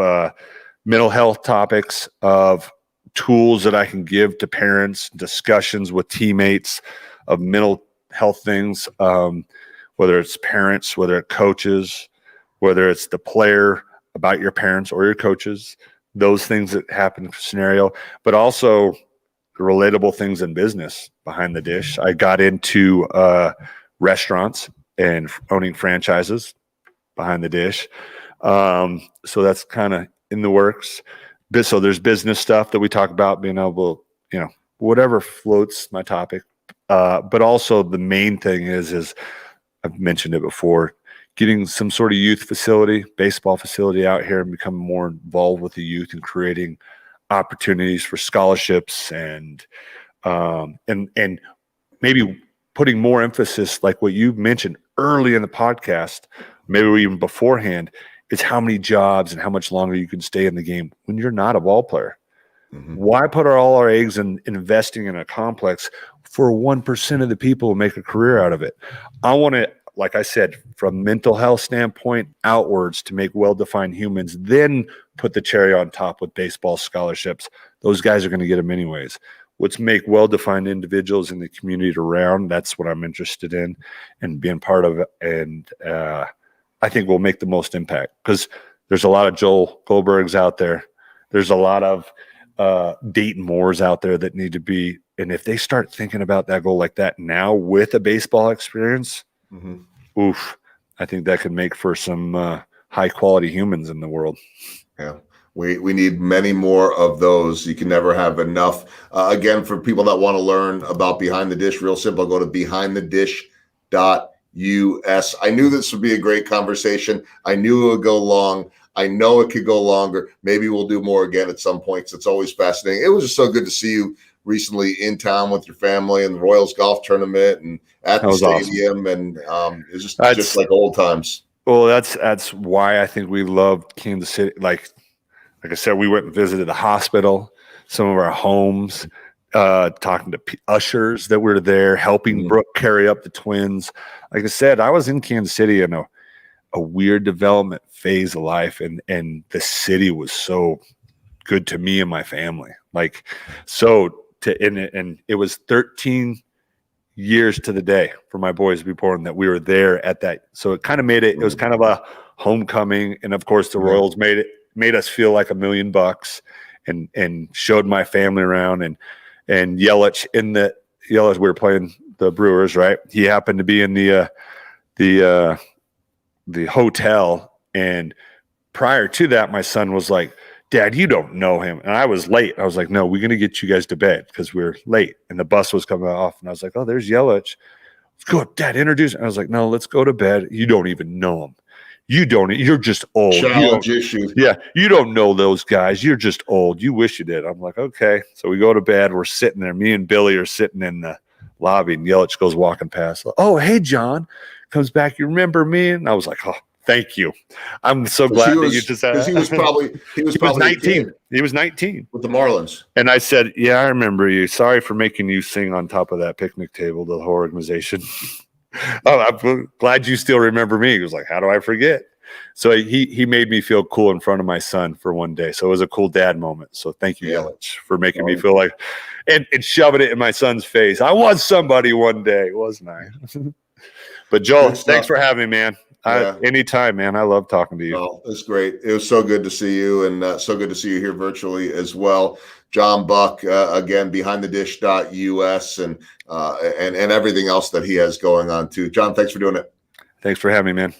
mental health topics, of tools that I can give to parents, discussions with teammates of mental health things, whether it's parents, whether it's coaches, whether it's the player about your parents or your coaches, those things that happen in scenario, but also relatable things in business behind the dish. I got into restaurants and owning franchises behind the dish. So that's kind of in the works. So there's business stuff that we talk about, being able, whatever floats my topic. But also the main thing is I've mentioned it before, getting some sort of youth facility, baseball facility out here and becoming more involved with the youth and creating opportunities for scholarships and maybe putting more emphasis, like what you mentioned early in the podcast, maybe even beforehand, is how many jobs and how much longer you can stay in the game when you're not a ball player. Why put all our eggs in investing in a complex for 1% of the people who make a career out of it? I want to, like I said, from mental health standpoint outwards, to make well-defined humans, then put the cherry on top with baseball scholarships. Those guys are going to get them anyways. Let's make well-defined individuals in the community around. That's what I'm interested in and being part of it. And I think we'll make the most impact, because there's a lot of Joel Goldbergs out there. There's a lot of Dayton Moores out there that need to be. And if they start thinking about that goal like that now with a baseball experience, I think that could make for some high quality humans in the world. Yeah. We need many more of those. You can never have enough. Again, for people that want to learn about Behind the Dish, real simple, go to behindthedish.us. I knew this would be a great conversation. I knew it would go long. I know it could go longer. Maybe we'll do more again at some point, 'cause it's always fascinating. It was just so good to see you recently in town with your family and the Royals golf tournament and at the stadium. Awesome. And it's just like old times. Well, that's why I think we love Kansas City. Like I said, we went and visited the hospital, some of our homes, talking to ushers that were there, helping Brooke carry up the twins. Like I said, I was in Kansas City in a weird development phase of life, and the city was so good to me and my family. And it was 13 years to the day for my boys to be born that we were there at that. So it kind of made it. It was kind of a homecoming, and of course the Royals made us feel like $1 million, and showed my family around. And Yelich we were playing the Brewers, right? He happened to be in the hotel, and prior to that, my son was like, Dad, you don't know him. And I was late. I was like, no, we're going to get you guys to bed because we're late. And the bus was coming off. And I was like, oh, there's Yelich. Let's go, Dad, introduce him. I was like, no, let's go to bed. You don't even know him. You're just old. Challenge issue. Yeah, you don't know those guys. You're just old. You wish you did. I'm like, okay. So we go to bed. We're sitting there. Me and Billy are sitting in the lobby, and Yelich goes walking past. Oh, hey, John. Comes back. You remember me? And I was like, oh, thank you. I'm so glad that you just because he was probably 19. He was 19 with the Marlins. And I said, yeah, I remember you. Sorry for making you sing on top of that picnic table, the whole organization. Oh, I'm glad you still remember me. He was like, how do I forget? So he made me feel cool in front of my son for one day. So it was a cool dad moment. So thank you, Yelich, for making me feel like and shoving it in my son's face. I was somebody one day, wasn't I? But Joel, thanks for having me, man. Anytime, man. I love talking to you. Oh, it's great. It was so good to see you, and so good to see you here virtually as well. John Buck, again, behindthedish.us and everything else that he has going on too. John, thanks for doing it. Thanks for having me, man.